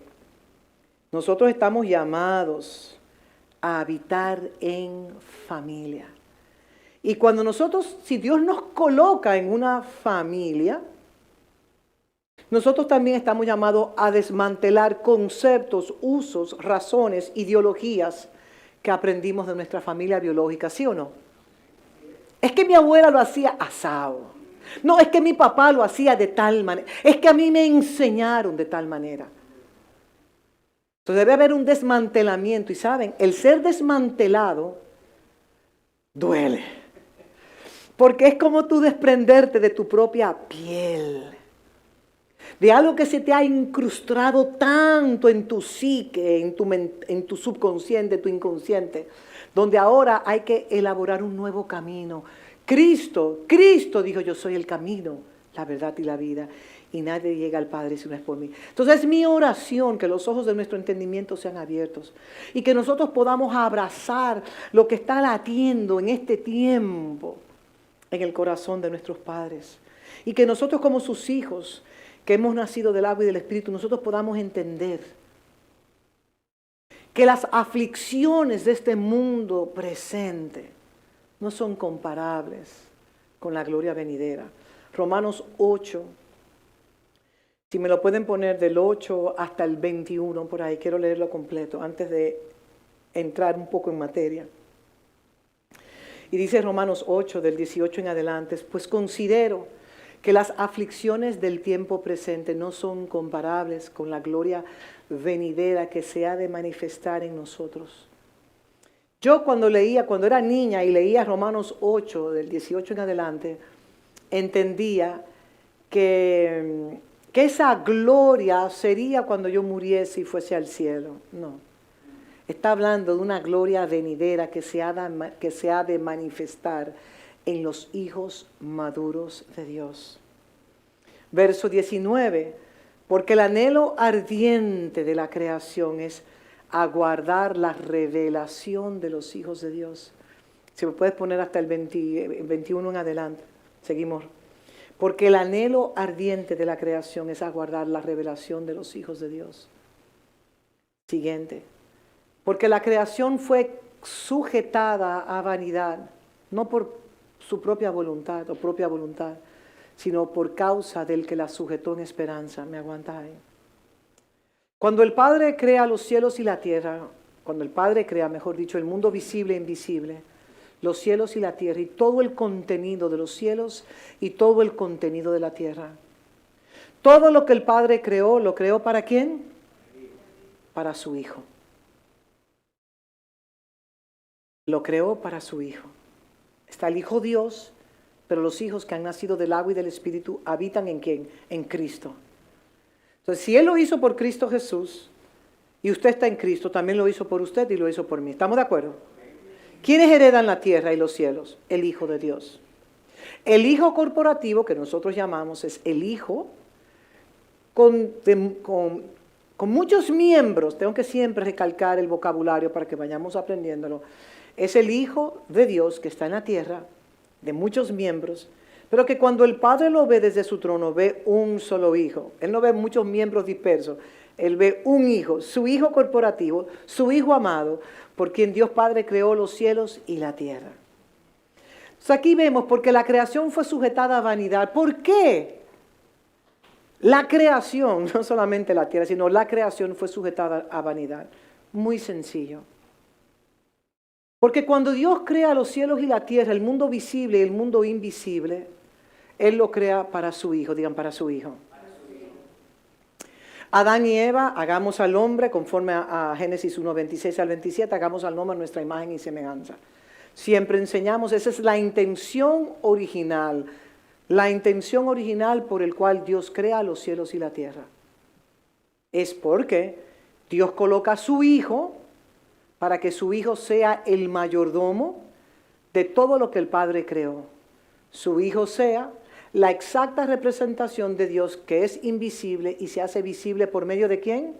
Nosotros estamos llamados a habitar en familia. Y cuando nosotros, si Dios nos coloca en una familia, nosotros también estamos llamados a desmantelar conceptos, usos, razones, ideologías que aprendimos de nuestra familia biológica, ¿sí o no? Es que mi abuela lo hacía asado. No, es que mi papá lo hacía de tal manera. Es que a mí me enseñaron de tal manera. Entonces debe haber un desmantelamiento. Y saben, el ser desmantelado duele. Porque es como tú desprenderte de tu propia piel. De algo que se te ha incrustado tanto en tu psique, en tu subconsciente, tu inconsciente, donde ahora hay que elaborar un nuevo camino. Cristo dijo, yo soy el camino, la verdad y la vida, y nadie llega al Padre si no es por mí. Entonces es mi oración que los ojos de nuestro entendimiento sean abiertos y que nosotros podamos abrazar lo que está latiendo en este tiempo en el corazón de nuestros padres. Y que nosotros como sus hijos, que hemos nacido del agua y del Espíritu, nosotros podamos entender que las aflicciones de este mundo presente no son comparables con la gloria venidera. Romanos 8, si me lo pueden poner del 8 hasta el 21, por ahí, quiero leerlo completo antes de entrar un poco en materia. Y dice Romanos 8, del 18 en adelante, pues considero que las aflicciones del tiempo presente no son comparables con la gloria venidera que se ha de manifestar en nosotros. Yo cuando era niña y leía Romanos 8, del 18 en adelante, entendía que esa gloria sería cuando yo muriese y fuese al cielo. No, está hablando de una gloria venidera que se ha de manifestar en los hijos maduros de Dios. Verso 19, porque el anhelo ardiente de la creación es aguardar la revelación de los hijos de Dios. Si me puedes poner hasta el 21 en adelante, seguimos. Porque el anhelo ardiente de la creación es aguardar la revelación de los hijos de Dios. Siguiente, porque la creación fue sujetada a vanidad, no por su propia voluntad, sino por causa del que la sujetó en esperanza. ¿Me aguanta ahí? Cuando el Padre crea los cielos y la tierra, cuando el Padre crea, mejor dicho, el mundo visible e invisible, los cielos y la tierra, y todo el contenido de los cielos y todo el contenido de la tierra. Todo lo que el Padre creó, ¿lo creó para quién? Para su Hijo. Lo creó para su Hijo. Está el Hijo Dios, pero los hijos que han nacido del agua y del Espíritu habitan ¿en quién? En Cristo. Entonces, si Él lo hizo por Cristo Jesús, y usted está en Cristo, también lo hizo por usted y lo hizo por mí. ¿Estamos de acuerdo? ¿Quiénes heredan la tierra y los cielos? El Hijo de Dios. El hijo corporativo, que nosotros llamamos, es el hijo con muchos miembros. Tengo que siempre recalcar el vocabulario para que vayamos aprendiéndolo. Es el hijo de Dios que está en la tierra, de muchos miembros, pero que cuando el Padre lo ve desde su trono, ve un solo hijo. Él no ve muchos miembros dispersos. Él ve un hijo, su hijo corporativo, su hijo amado, por quien Dios Padre creó los cielos y la tierra. Entonces aquí vemos, porque la creación fue sujetada a vanidad. ¿Por qué? La creación, no solamente la tierra, sino la creación fue sujetada a vanidad. Muy sencillo. Porque cuando Dios crea los cielos y la tierra, el mundo visible y el mundo invisible, Él lo crea para su hijo, digan para su hijo. Adán y Eva, hagamos al hombre, conforme a Génesis 1, 26 al 27, hagamos al hombre a nuestra imagen y semejanza. Siempre enseñamos, esa es la intención original por el cual Dios crea los cielos y la tierra. Es porque Dios coloca a su hijo para que su hijo sea el mayordomo de todo lo que el Padre creó. Su hijo sea la exacta representación de Dios, que es invisible y se hace visible por medio de ¿quién?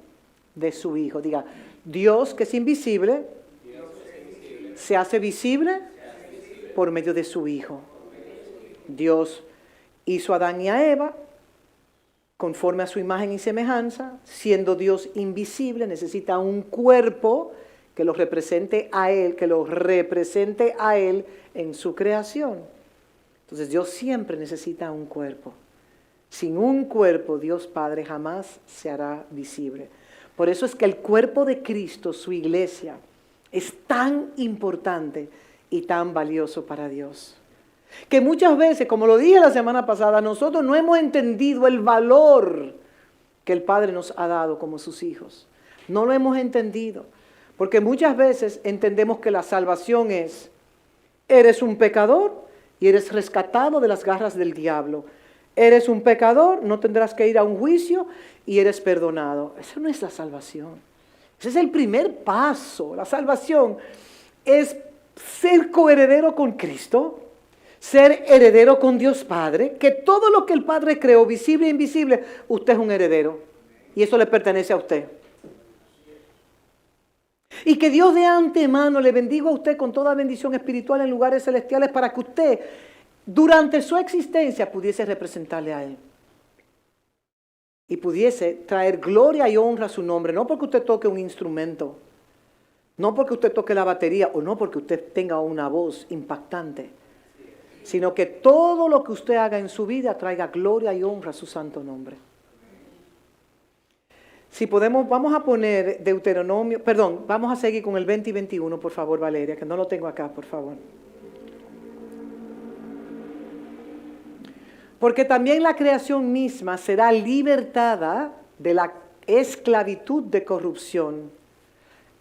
De su hijo. Diga, Dios que es invisible, se hace visible por medio de su hijo. Dios hizo a Adán y a Eva conforme a su imagen y semejanza. Siendo Dios invisible, necesita un cuerpo que lo represente a Él, en su creación. Entonces Dios siempre necesita un cuerpo. Sin un cuerpo, Dios Padre jamás se hará visible. Por eso es que el cuerpo de Cristo, su iglesia, es tan importante y tan valioso para Dios. Que muchas veces, como lo dije la semana pasada, nosotros no hemos entendido el valor que el Padre nos ha dado como sus hijos. No lo hemos entendido. Porque muchas veces entendemos que la salvación es, eres un pecador y eres rescatado de las garras del diablo. Eres un pecador, no tendrás que ir a un juicio y eres perdonado. Eso no es la salvación. Ese es el primer paso. La salvación es ser coheredero con Cristo, ser heredero con Dios Padre, que todo lo que el Padre creó, visible e invisible, usted es un heredero. Y eso le pertenece a usted. Y que Dios de antemano le bendiga a usted con toda bendición espiritual en lugares celestiales para que usted, durante su existencia, pudiese representarle a Él. Y pudiese traer gloria y honra a su nombre. No porque usted toque un instrumento, no porque usted toque la batería o no porque usted tenga una voz impactante, sino que todo lo que usted haga en su vida traiga gloria y honra a su santo nombre. Si podemos, vamos a poner Deuteronomio, vamos a seguir con el 20 y 21, por favor, Valeria, que no lo tengo acá, por favor. Porque también la creación misma será libertada de la esclavitud de corrupción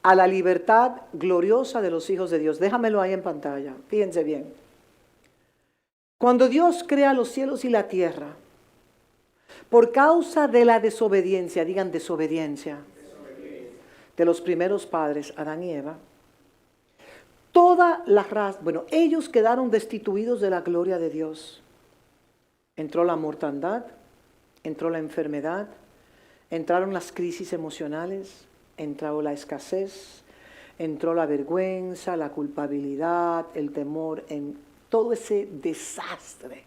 a la libertad gloriosa de los hijos de Dios. Déjamelo ahí en pantalla, fíjense bien. Cuando Dios crea los cielos y la tierra, por causa de la desobediencia, digan desobediencia, de los primeros padres, Adán y Eva, toda la raza, ellos quedaron destituidos de la gloria de Dios. Entró la mortandad, entró la enfermedad, entraron las crisis emocionales, entró la escasez, entró la vergüenza, la culpabilidad, el temor, en todo ese desastre.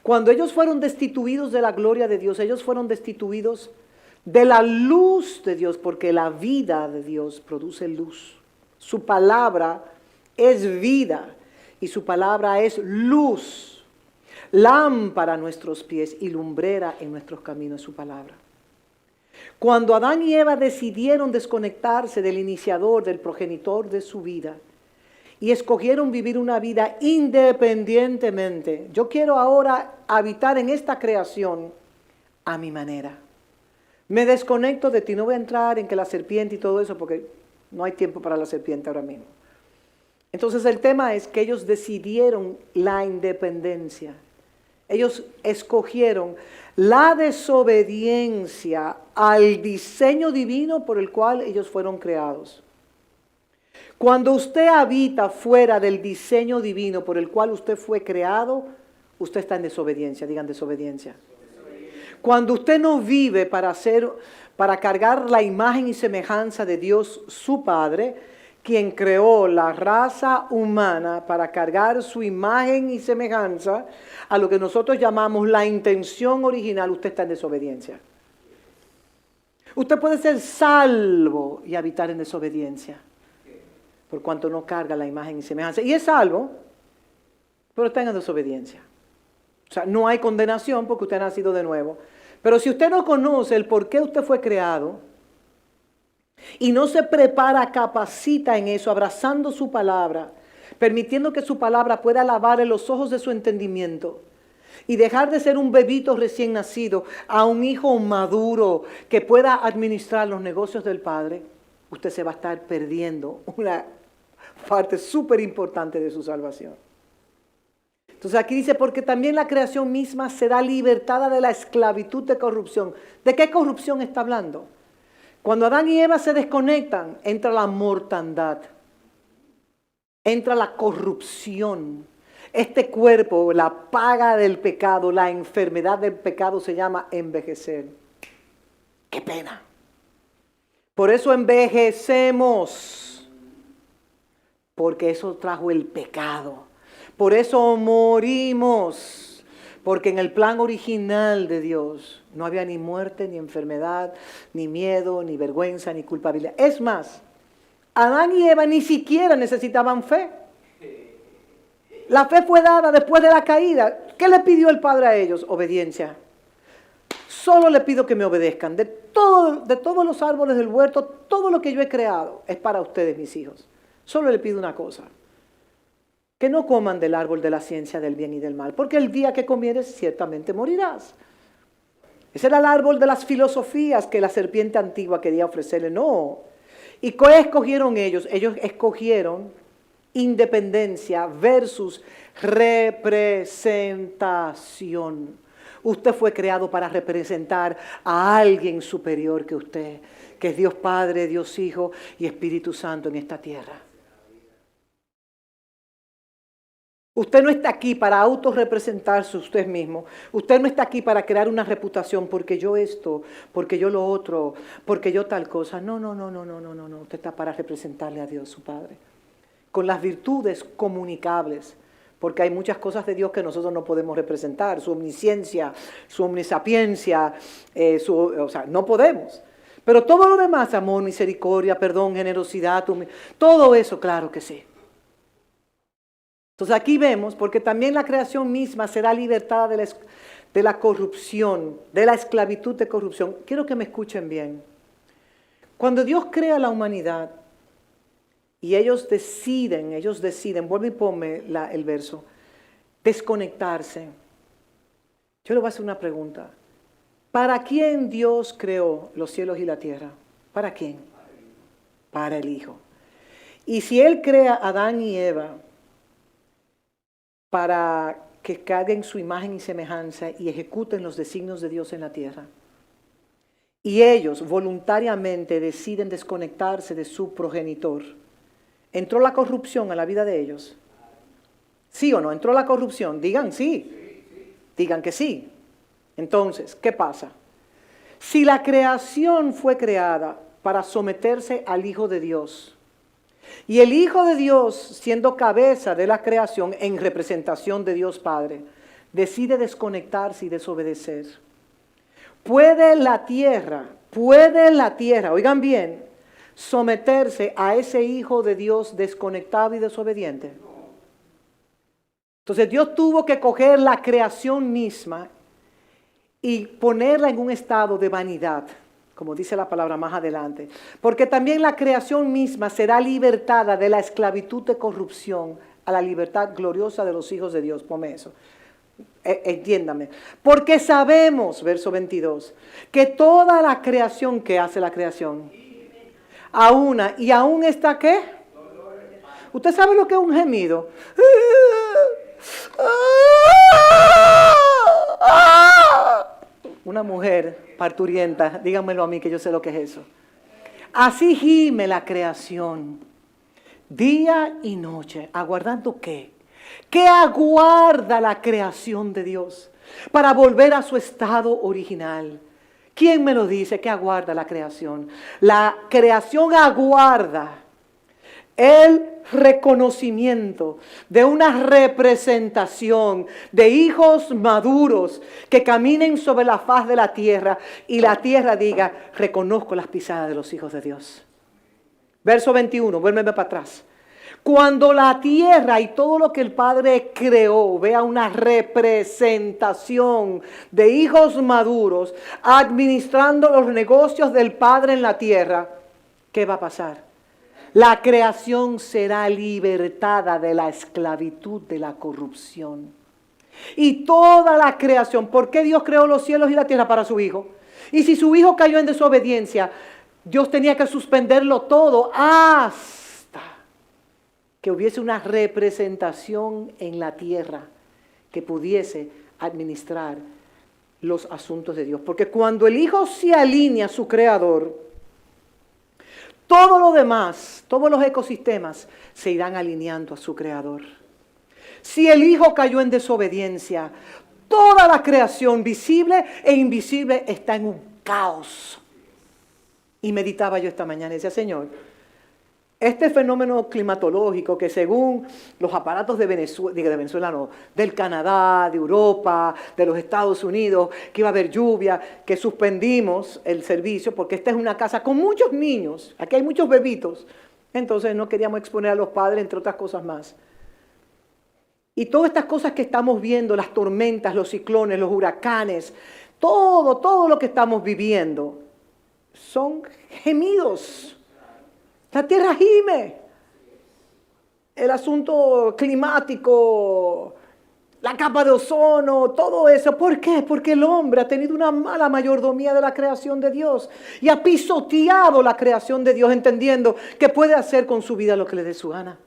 Cuando ellos fueron destituidos de la gloria de Dios, ellos fueron destituidos de la luz de Dios, porque la vida de Dios produce luz. Su palabra es vida y su palabra es luz, lámpara a nuestros pies y lumbrera en nuestros caminos su palabra. Cuando Adán y Eva decidieron desconectarse del iniciador, del progenitor de su vida, y escogieron vivir una vida independientemente. Yo quiero ahora habitar en esta creación a mi manera. Me desconecto de ti, no voy a entrar en que la serpiente y todo eso, porque no hay tiempo para la serpiente ahora mismo. Entonces el tema es que ellos decidieron la independencia. Ellos escogieron la desobediencia al diseño divino por el cual ellos fueron creados. Cuando usted habita fuera del diseño divino por el cual usted fue creado, usted está en desobediencia. Digan desobediencia. Cuando usted no vive para cargar la imagen y semejanza de Dios, su Padre, quien creó la raza humana para cargar su imagen y semejanza a lo que nosotros llamamos la intención original, usted está en desobediencia. Usted puede ser salvo y habitar en desobediencia, por cuanto no carga la imagen y semejanza. Y es salvo, pero está en desobediencia. O sea, no hay condenación porque usted ha nacido de nuevo. Pero si usted no conoce el por qué usted fue creado y no se prepara, capacita en eso, abrazando su palabra, permitiendo que su palabra pueda lavar en los ojos de su entendimiento y dejar de ser un bebito recién nacido a un hijo maduro que pueda administrar los negocios del Padre, usted se va a estar perdiendo una parte súper importante de su salvación. Entonces aquí dice, porque también la creación misma será libertada de la esclavitud de corrupción. ¿De qué corrupción está hablando? Cuando Adán y Eva se desconectan, entra la mortandad, entra la corrupción. Este cuerpo, la paga del pecado, la enfermedad del pecado se llama envejecer. ¡Qué pena! Por eso envejecemos, porque eso trajo el pecado. Por eso morimos, porque en el plan original de Dios no había ni muerte, ni enfermedad, ni miedo, ni vergüenza, ni culpabilidad. Es más, Adán y Eva ni siquiera necesitaban fe. La fe fue dada después de la caída. ¿Qué le pidió el Padre a ellos? Obediencia. Solo le pido que me obedezcan. De todos los árboles del huerto, todo lo que yo he creado es para ustedes, mis hijos. Solo le pido una cosa. Que no coman del árbol de la ciencia del bien y del mal, porque el día que comieres ciertamente morirás. Ese era el árbol de las filosofías que la serpiente antigua quería ofrecerle. No. ¿Y qué escogieron ellos? Ellos escogieron independencia versus representación. Usted fue creado para representar a alguien superior que usted, que es Dios Padre, Dios Hijo y Espíritu Santo en esta tierra. Usted no está aquí para autorrepresentarse usted mismo. Usted no está aquí para crear una reputación porque yo esto, porque yo lo otro, porque yo tal cosa. No. Usted está para representarle a Dios, su Padre. Con las virtudes comunicables. Porque hay muchas cosas de Dios que nosotros no podemos representar. Su omnisciencia, su omnisapiencia, no podemos. Pero todo lo demás, amor, misericordia, perdón, generosidad, todo eso, claro que sí. Entonces aquí vemos, porque también la creación misma será libertada de la corrupción, de la esclavitud de corrupción. Quiero que me escuchen bien. Cuando Dios crea la humanidad y ellos deciden, vuelve y ponme el verso, desconectarse. Yo le voy a hacer una pregunta. ¿Para quién Dios creó los cielos y la tierra? ¿Para quién? Para el Hijo. Y si Él crea a Adán y Eva para que carguen su imagen y semejanza y ejecuten los designios de Dios en la tierra, y ellos voluntariamente deciden desconectarse de su progenitor, ¿entró la corrupción a la vida de ellos? ¿Sí o no? ¿Entró la corrupción? Digan sí. Digan que sí. Entonces, ¿qué pasa? Si la creación fue creada para someterse al Hijo de Dios, y el Hijo de Dios, siendo cabeza de la creación en representación de Dios Padre, decide desconectarse y desobedecer, ¿puede la tierra, oigan bien, someterse a ese Hijo de Dios desconectado y desobediente? Entonces Dios tuvo que coger la creación misma y ponerla en un estado de vanidad, como dice la palabra más adelante. Porque también la creación misma será libertada de la esclavitud de corrupción a la libertad gloriosa de los hijos de Dios. Ponme eso. Entiéndame. Porque sabemos, verso 22, que toda la creación que hace la creación, y aún está ¿qué? ¿Usted sabe lo que es un gemido? Una mujer parturienta, díganmelo a mí que yo sé lo que es eso. Así gime la creación. día y noche. ¿Aguardando qué? ¿Qué aguarda la creación de Dios para volver a su estado original? ¿Quién me lo dice? ¿Qué aguarda la creación? La creación aguarda el reconocimiento de una representación de hijos maduros que caminen sobre la faz de la tierra y la tierra diga, reconozco las pisadas de los hijos de Dios. Verso 21, vuélveme para atrás. Cuando la tierra y todo lo que el Padre creó vea una representación de hijos maduros administrando los negocios del Padre en la tierra, ¿qué va a pasar? La creación será libertada de la esclavitud de la corrupción. Y toda la creación, ¿por qué Dios creó los cielos y la tierra para su Hijo? Y si su Hijo cayó en desobediencia, Dios tenía que suspenderlo todo hasta que hubiese una representación en la tierra que pudiese administrar los asuntos de Dios. Porque cuando el Hijo se alinea a su Creador, todo lo demás, todos los ecosistemas se irán alineando a su Creador. Si el Hijo cayó en desobediencia, toda la creación visible e invisible está en un caos. Y meditaba yo esta mañana y decía, Señor, este fenómeno climatológico que según los aparatos de Venezuela, no, del Canadá, de Europa, de los Estados Unidos, que iba a haber lluvia, que suspendimos el servicio porque esta es una casa con muchos niños, aquí hay muchos bebitos, entonces no queríamos exponer a los padres, entre otras cosas más. Y todas estas cosas que estamos viendo, las tormentas, los ciclones, los huracanes, todo lo que estamos viviendo, son gemidos. La tierra gime. El asunto climático, la capa de ozono, todo eso. ¿Por qué? Porque el hombre ha tenido una mala mayordomía de la creación de Dios y ha pisoteado la creación de Dios entendiendo que puede hacer con su vida lo que le dé su gana.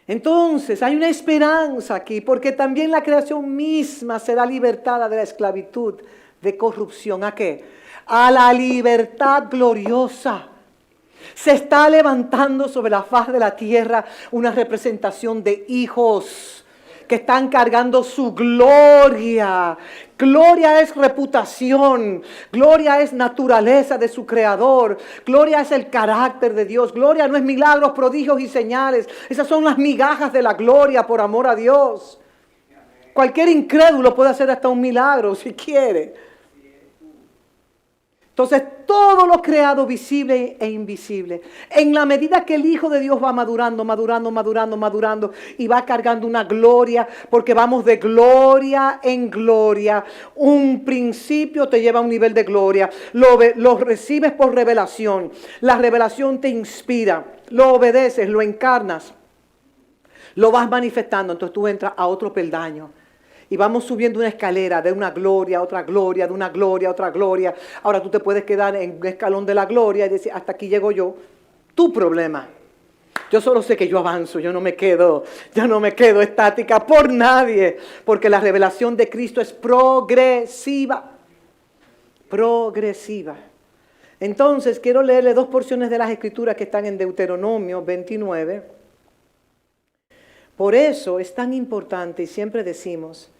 Entonces hay una esperanza aquí porque también la creación misma será libertada de la esclavitud de corrupción. ¿A qué? A la libertad gloriosa. Se está levantando sobre la faz de la tierra una representación de hijos que están cargando su gloria. Gloria es reputación, gloria es naturaleza de su Creador, gloria es el carácter de Dios, gloria no es milagros, prodigios y señales. Esas son las migajas de la gloria por amor a Dios. Cualquier incrédulo puede hacer hasta un milagro si quiere. Entonces, todo lo creado, visible e invisible, en la medida que el Hijo de Dios va madurando y va cargando una gloria, porque vamos de gloria en gloria. Un principio te lleva a un nivel de gloria, lo recibes por revelación, la revelación te inspira, lo obedeces, lo encarnas, lo vas manifestando, entonces tú entras a otro peldaño. Y vamos subiendo una escalera de una gloria a otra gloria, de una gloria a otra gloria. Ahora tú te puedes quedar en un escalón de la gloria y decir, hasta aquí llego yo. Tu problema. Yo solo sé que yo avanzo, yo no me quedo estática por nadie. Porque la revelación de Cristo es progresiva. Progresiva. Entonces quiero leerle dos porciones de las Escrituras que están en Deuteronomio 29. Por eso es tan importante y siempre decimos,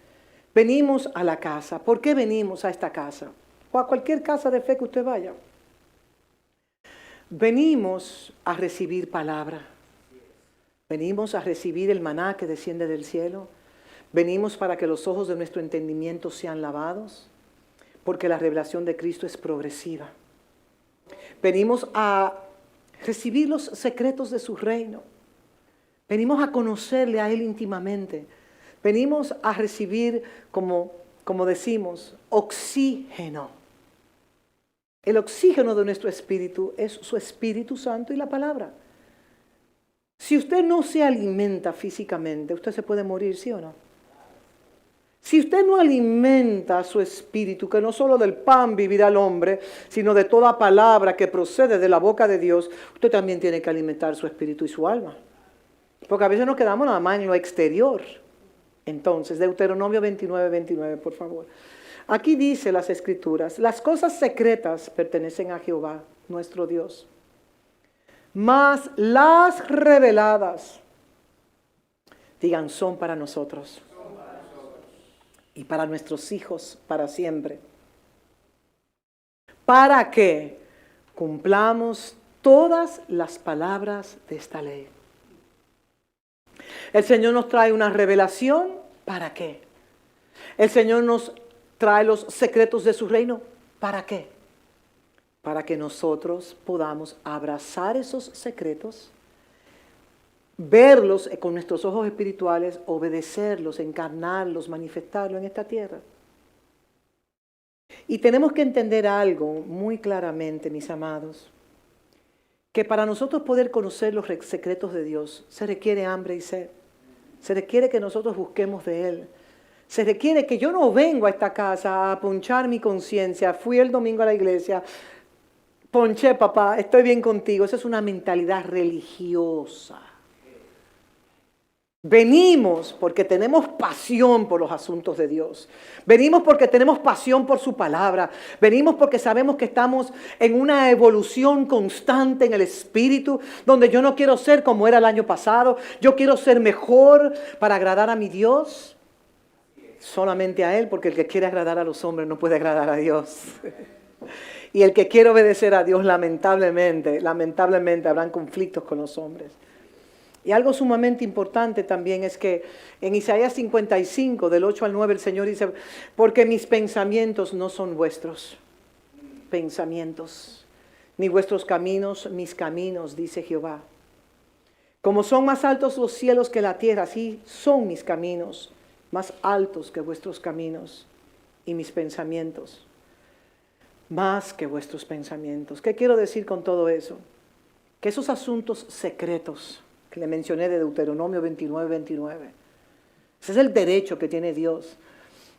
venimos a la casa. ¿Por qué venimos a esta casa? O a cualquier casa de fe que usted vaya. Venimos a recibir palabra. Venimos a recibir el maná que desciende del cielo. Venimos para que los ojos de nuestro entendimiento sean lavados. Porque la revelación de Cristo es progresiva. Venimos a recibir los secretos de su reino. Venimos a conocerle a Él íntimamente. Venimos a recibir, como decimos, oxígeno. El oxígeno de nuestro espíritu es su Espíritu Santo y la palabra. Si usted no se alimenta físicamente, usted se puede morir, ¿sí o no? Si usted no alimenta a su espíritu, que no solo del pan vivirá el hombre, sino de toda palabra que procede de la boca de Dios, usted también tiene que alimentar su espíritu y su alma. Porque a veces nos quedamos nada más en lo exterior. Entonces, Deuteronomio 29, por favor. Aquí dice las Escrituras, las cosas secretas pertenecen a Jehová, nuestro Dios. mas las reveladas, digan, son para nosotros y para nuestros hijos para siempre, para que cumplamos todas las palabras de esta ley. El Señor nos trae una revelación, ¿para qué? El Señor nos trae los secretos de su reino, ¿para qué? Para que nosotros podamos abrazar esos secretos, verlos con nuestros ojos espirituales, obedecerlos, encarnarlos, manifestarlos en esta tierra. Y tenemos que entender algo muy claramente, mis amados, que para nosotros poder conocer los secretos de Dios se requiere hambre y sed. Se requiere que nosotros busquemos de Él. Se requiere que yo no vengo a esta casa a ponchar mi conciencia. Fui el domingo a la iglesia, ponché, papá, estoy bien contigo. Esa es una mentalidad religiosa. Venimos porque tenemos pasión por los asuntos de Dios. Venimos porque tenemos pasión por su palabra. Venimos porque sabemos que estamos en una evolución constante en el espíritu, donde yo no quiero ser como era el año pasado. Yo quiero ser mejor para agradar a mi Dios. Solamente a Él, porque el que quiere agradar a los hombres no puede agradar a Dios. Y el que quiere obedecer a Dios, lamentablemente habrán conflictos con los hombres. Y algo sumamente importante también es que en Isaías 55, del 8 al 9, el Señor dice, porque mis pensamientos no son vuestros pensamientos, ni vuestros caminos, mis caminos, dice Jehová. Como son más altos los cielos que la tierra, así son mis caminos, más altos que vuestros caminos, y mis pensamientos, más que vuestros pensamientos. ¿Qué quiero decir con todo eso? Que esos asuntos secretos que le mencioné de Deuteronomio 29. Ese es el derecho que tiene Dios.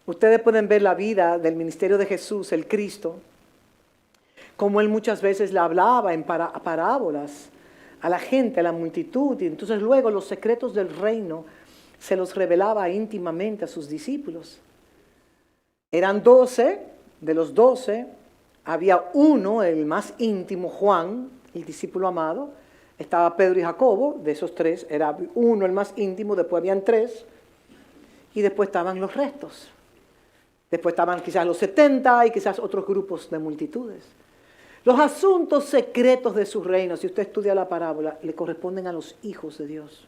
Ustedes pueden ver la vida del ministerio de Jesús, el Cristo, como Él muchas veces le hablaba en parábolas a la gente, a la multitud, y entonces luego los secretos del reino se los revelaba íntimamente a sus discípulos. Eran 12, de los 12, había uno, el más íntimo, Juan, el discípulo amado. Estaba Pedro y Jacobo, de esos 3, era uno el más íntimo, después habían 3, y después estaban los restos. Después estaban quizás los 70 y quizás otros grupos de multitudes. Los asuntos secretos de su reino, si usted estudia la parábola, le corresponden a los hijos de Dios.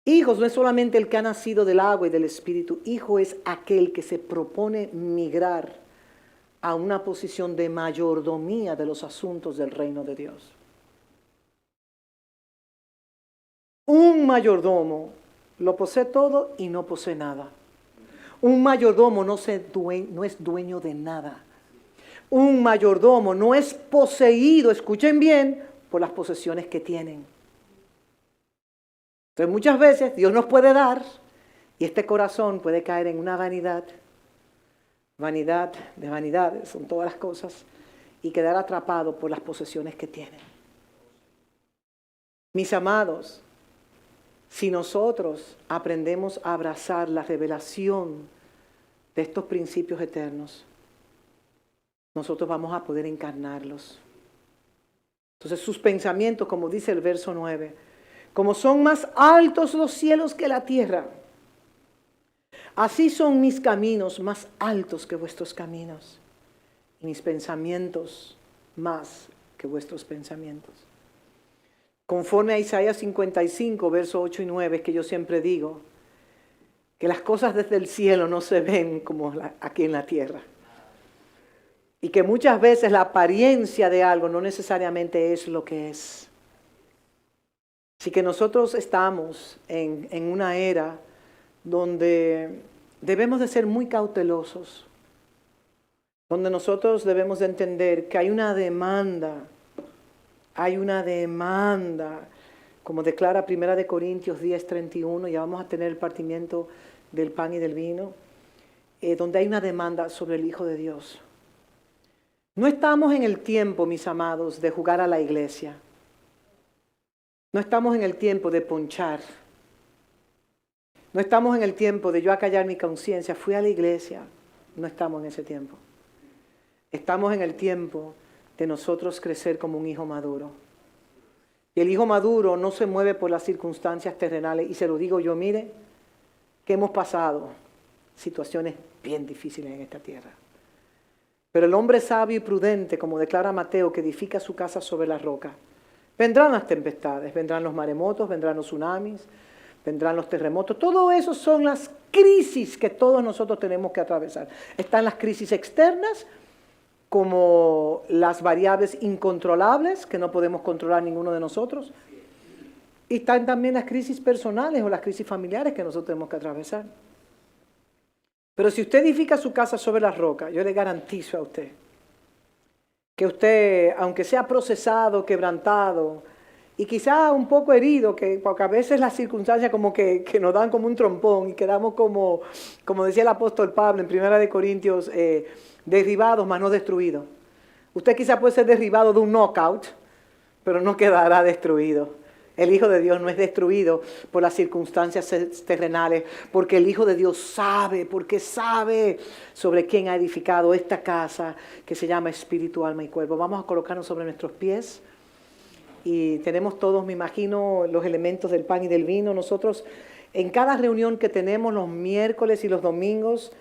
Hijos no es solamente el que ha nacido del agua y del espíritu, hijo es aquel que se propone migrar a una posición de mayordomía de los asuntos del reino de Dios. Un mayordomo lo posee todo y no posee nada. Un mayordomo no es dueño de nada. Un mayordomo no es poseído, escuchen bien, por las posesiones que tienen. Entonces muchas veces Dios nos puede dar y este corazón puede caer en una vanidad de vanidades, son todas las cosas, y quedar atrapado por las posesiones que tienen. Mis amados, si nosotros aprendemos a abrazar la revelación de estos principios eternos, nosotros vamos a poder encarnarlos. Entonces sus pensamientos, como dice el verso 9, como son más altos los cielos que la tierra, así son mis caminos más altos que vuestros caminos, y mis pensamientos más que vuestros pensamientos. Conforme a Isaías 55, versos 8 y 9, es que yo siempre digo que las cosas desde el cielo no se ven como aquí en la tierra. Y que muchas veces la apariencia de algo no necesariamente es lo que es. Así que nosotros estamos en una era donde debemos de ser muy cautelosos, donde nosotros debemos de entender que hay una demanda, como declara 1 Corintios 10:31, ya vamos a tener el partimiento del pan y del vino, donde hay una demanda sobre el Hijo de Dios. No estamos en el tiempo, mis amados, de jugar a la iglesia. No estamos en el tiempo de ponchar. No estamos en el tiempo de yo acallar mi conciencia. Fui a la iglesia. No estamos en ese tiempo. Estamos en el tiempo de nosotros crecer como un hijo maduro. Y el hijo maduro no se mueve por las circunstancias terrenales. Y se lo digo yo, mire, que hemos pasado situaciones bien difíciles en esta tierra. Pero el hombre sabio y prudente, como declara Mateo, que edifica su casa sobre la roca, vendrán las tempestades, vendrán los maremotos, vendrán los tsunamis, vendrán los terremotos. Todo eso son las crisis que todos nosotros tenemos que atravesar. Están las crisis externas, como las variables incontrolables, que no podemos controlar ninguno de nosotros. Y están también las crisis personales o las crisis familiares que nosotros tenemos que atravesar. Pero si usted edifica su casa sobre la roca, yo le garantizo a usted que usted, aunque sea procesado, quebrantado y quizá un poco herido, porque a veces las circunstancias como que nos dan como un trompón y quedamos como decía el apóstol Pablo en 1 Corintios, derribados, mas no destruidos. Usted quizá puede ser derribado de un knockout, pero no quedará destruido. El Hijo de Dios no es destruido por las circunstancias terrenales, porque el Hijo de Dios sabe sobre quién ha edificado esta casa que se llama espíritu, alma y cuerpo. Vamos a colocarnos sobre nuestros pies y tenemos todos, me imagino, los elementos del pan y del vino. Nosotros en cada reunión que tenemos los miércoles y los domingos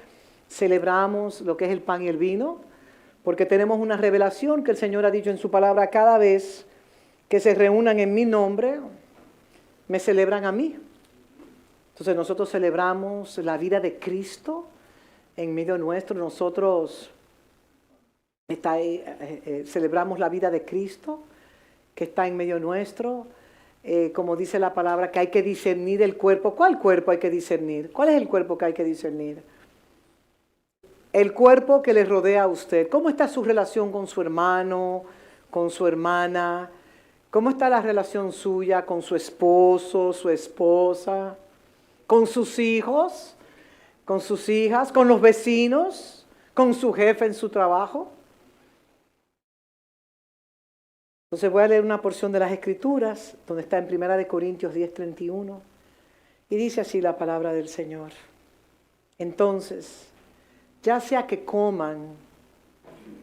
celebramos lo que es el pan y el vino, porque tenemos una revelación que el Señor ha dicho en su palabra: cada vez que se reúnan en mi nombre, me celebran a mí. Entonces nosotros celebramos la vida de Cristo en medio nuestro. Nosotros celebramos la vida de Cristo que está en medio nuestro. Como dice la palabra, que hay que discernir el cuerpo. ¿Cuál cuerpo hay que discernir? ¿Cuál es el cuerpo que hay que discernir? El cuerpo que le rodea a usted. ¿Cómo está su relación con su hermano, con su hermana? ¿Cómo está la relación suya con su esposo, su esposa, con sus hijos, con sus hijas, con los vecinos, con su jefe en su trabajo? Entonces voy a leer una porción de las Escrituras, donde está en 1 Corintios 10:31, y dice así la palabra del Señor. Entonces, ya sea que coman,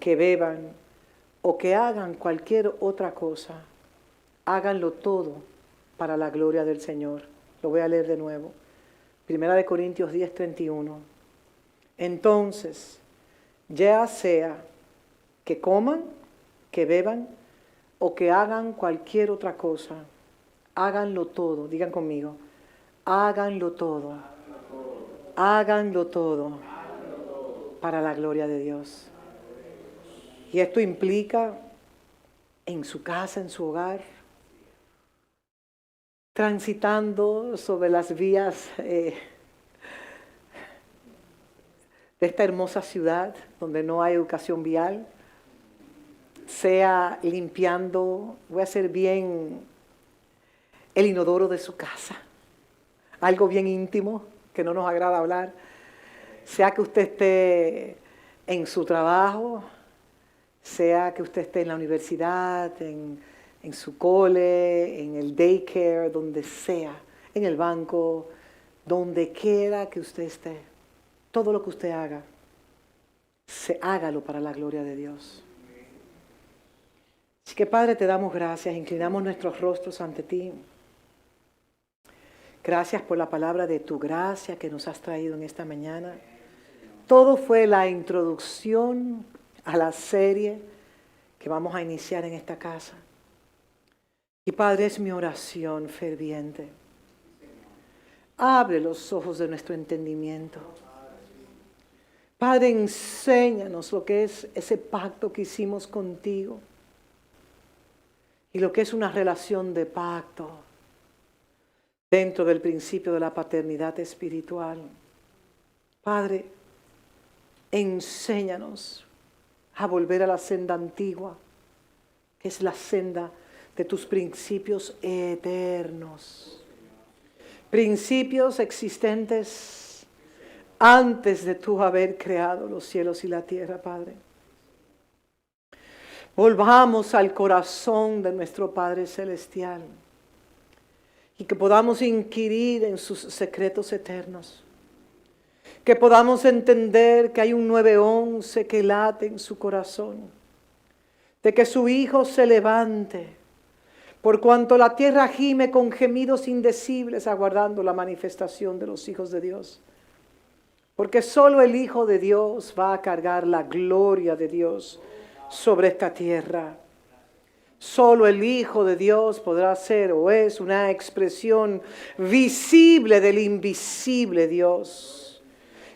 que beban o que hagan cualquier otra cosa, háganlo todo para la gloria del Señor. Lo voy a leer de nuevo. 1 Corintios 10:31. Entonces, ya sea que coman, que beban o que hagan cualquier otra cosa, háganlo todo. Digan conmigo, háganlo todo. Háganlo todo para la gloria de Dios. Y esto implica en su casa, en su hogar, transitando sobre las vías de esta hermosa ciudad donde no hay educación vial, sea limpiando, voy a hacer bien el inodoro de su casa, algo bien íntimo que no nos agrada hablar, sea que usted esté en su trabajo, sea que usted esté en la universidad, en su cole, en el daycare, donde sea, en el banco, donde quiera que usted esté. Todo lo que usted haga, hágalo para la gloria de Dios. Así que Padre, te damos gracias, inclinamos nuestros rostros ante ti. Gracias por la palabra de tu gracia que nos has traído en esta mañana. Todo fue la introducción a la serie que vamos a iniciar en esta casa. Y Padre, es mi oración ferviente. Abre los ojos de nuestro entendimiento. Padre, enséñanos lo que es ese pacto que hicimos contigo y lo que es una relación de pacto dentro del principio de la paternidad espiritual. Padre, enséñanos a volver a la senda antigua, que es la senda de tus principios eternos. Principios existentes antes de tú haber creado los cielos y la tierra, Padre. Volvamos al corazón de nuestro Padre Celestial y que podamos inquirir en sus secretos eternos. Que podamos entender que hay un 911 que late en su corazón. de que su Hijo se levante, por cuanto la tierra gime con gemidos indecibles aguardando la manifestación de los hijos de Dios. Porque solo el Hijo de Dios va a cargar la gloria de Dios sobre esta tierra. Solo el Hijo de Dios podrá ser o es una expresión visible del invisible Dios,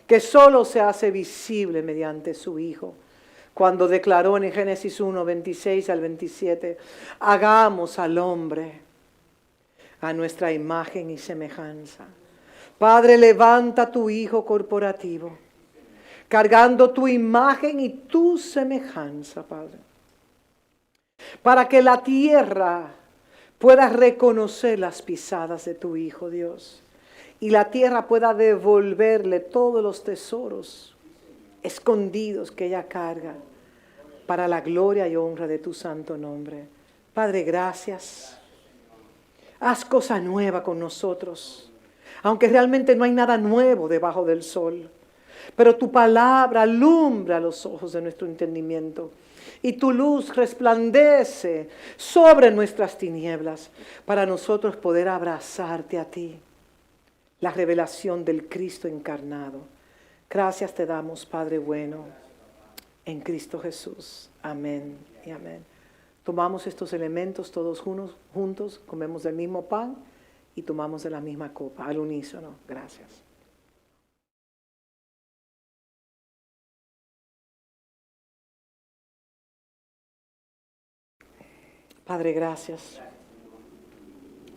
que solo se hace visible mediante su Hijo. Cuando declaró en Génesis 1, 26 al 27, hagamos al hombre a nuestra imagen y semejanza. Padre, levanta tu Hijo corporativo, cargando tu imagen y tu semejanza, Padre, para que la tierra pueda reconocer las pisadas de tu Hijo, Dios, y la tierra pueda devolverle todos los tesoros escondidos que ella carga, para la gloria y honra de tu santo nombre. Padre, gracias. Haz cosa nueva con nosotros, aunque realmente no hay nada nuevo debajo del sol. Pero tu palabra alumbra los ojos de nuestro entendimiento y tu luz resplandece sobre nuestras tinieblas para nosotros poder abrazarte a ti, la revelación del Cristo encarnado. Gracias te damos, Padre bueno, en Cristo Jesús. Amén y amén. Tomamos estos elementos todos juntos, comemos del mismo pan y tomamos de la misma copa, al unísono. Gracias. Padre, gracias,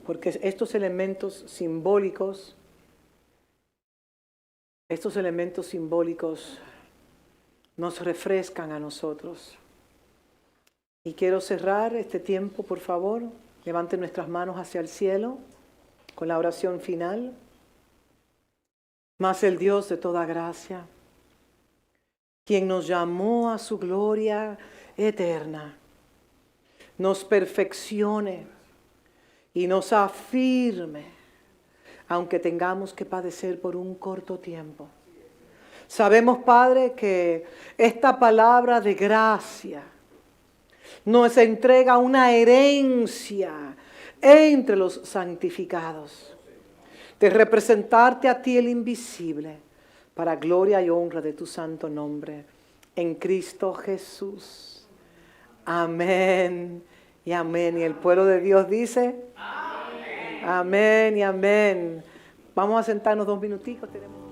porque estos elementos simbólicos nos refrescan a nosotros. Y quiero cerrar este tiempo, por favor. Levanten nuestras manos hacia el cielo con la oración final. Mas el Dios de toda gracia, quien nos llamó a su gloria eterna, nos perfeccione y nos afirme, aunque tengamos que padecer por un corto tiempo. Sabemos, Padre, que esta palabra de gracia nos entrega una herencia entre los santificados, de representarte a ti el invisible, para gloria y honra de tu santo nombre, en Cristo Jesús. Amén y amén. Y el pueblo de Dios dice, amén, amén y amén. Vamos a sentarnos 2 minuticos. Tenemos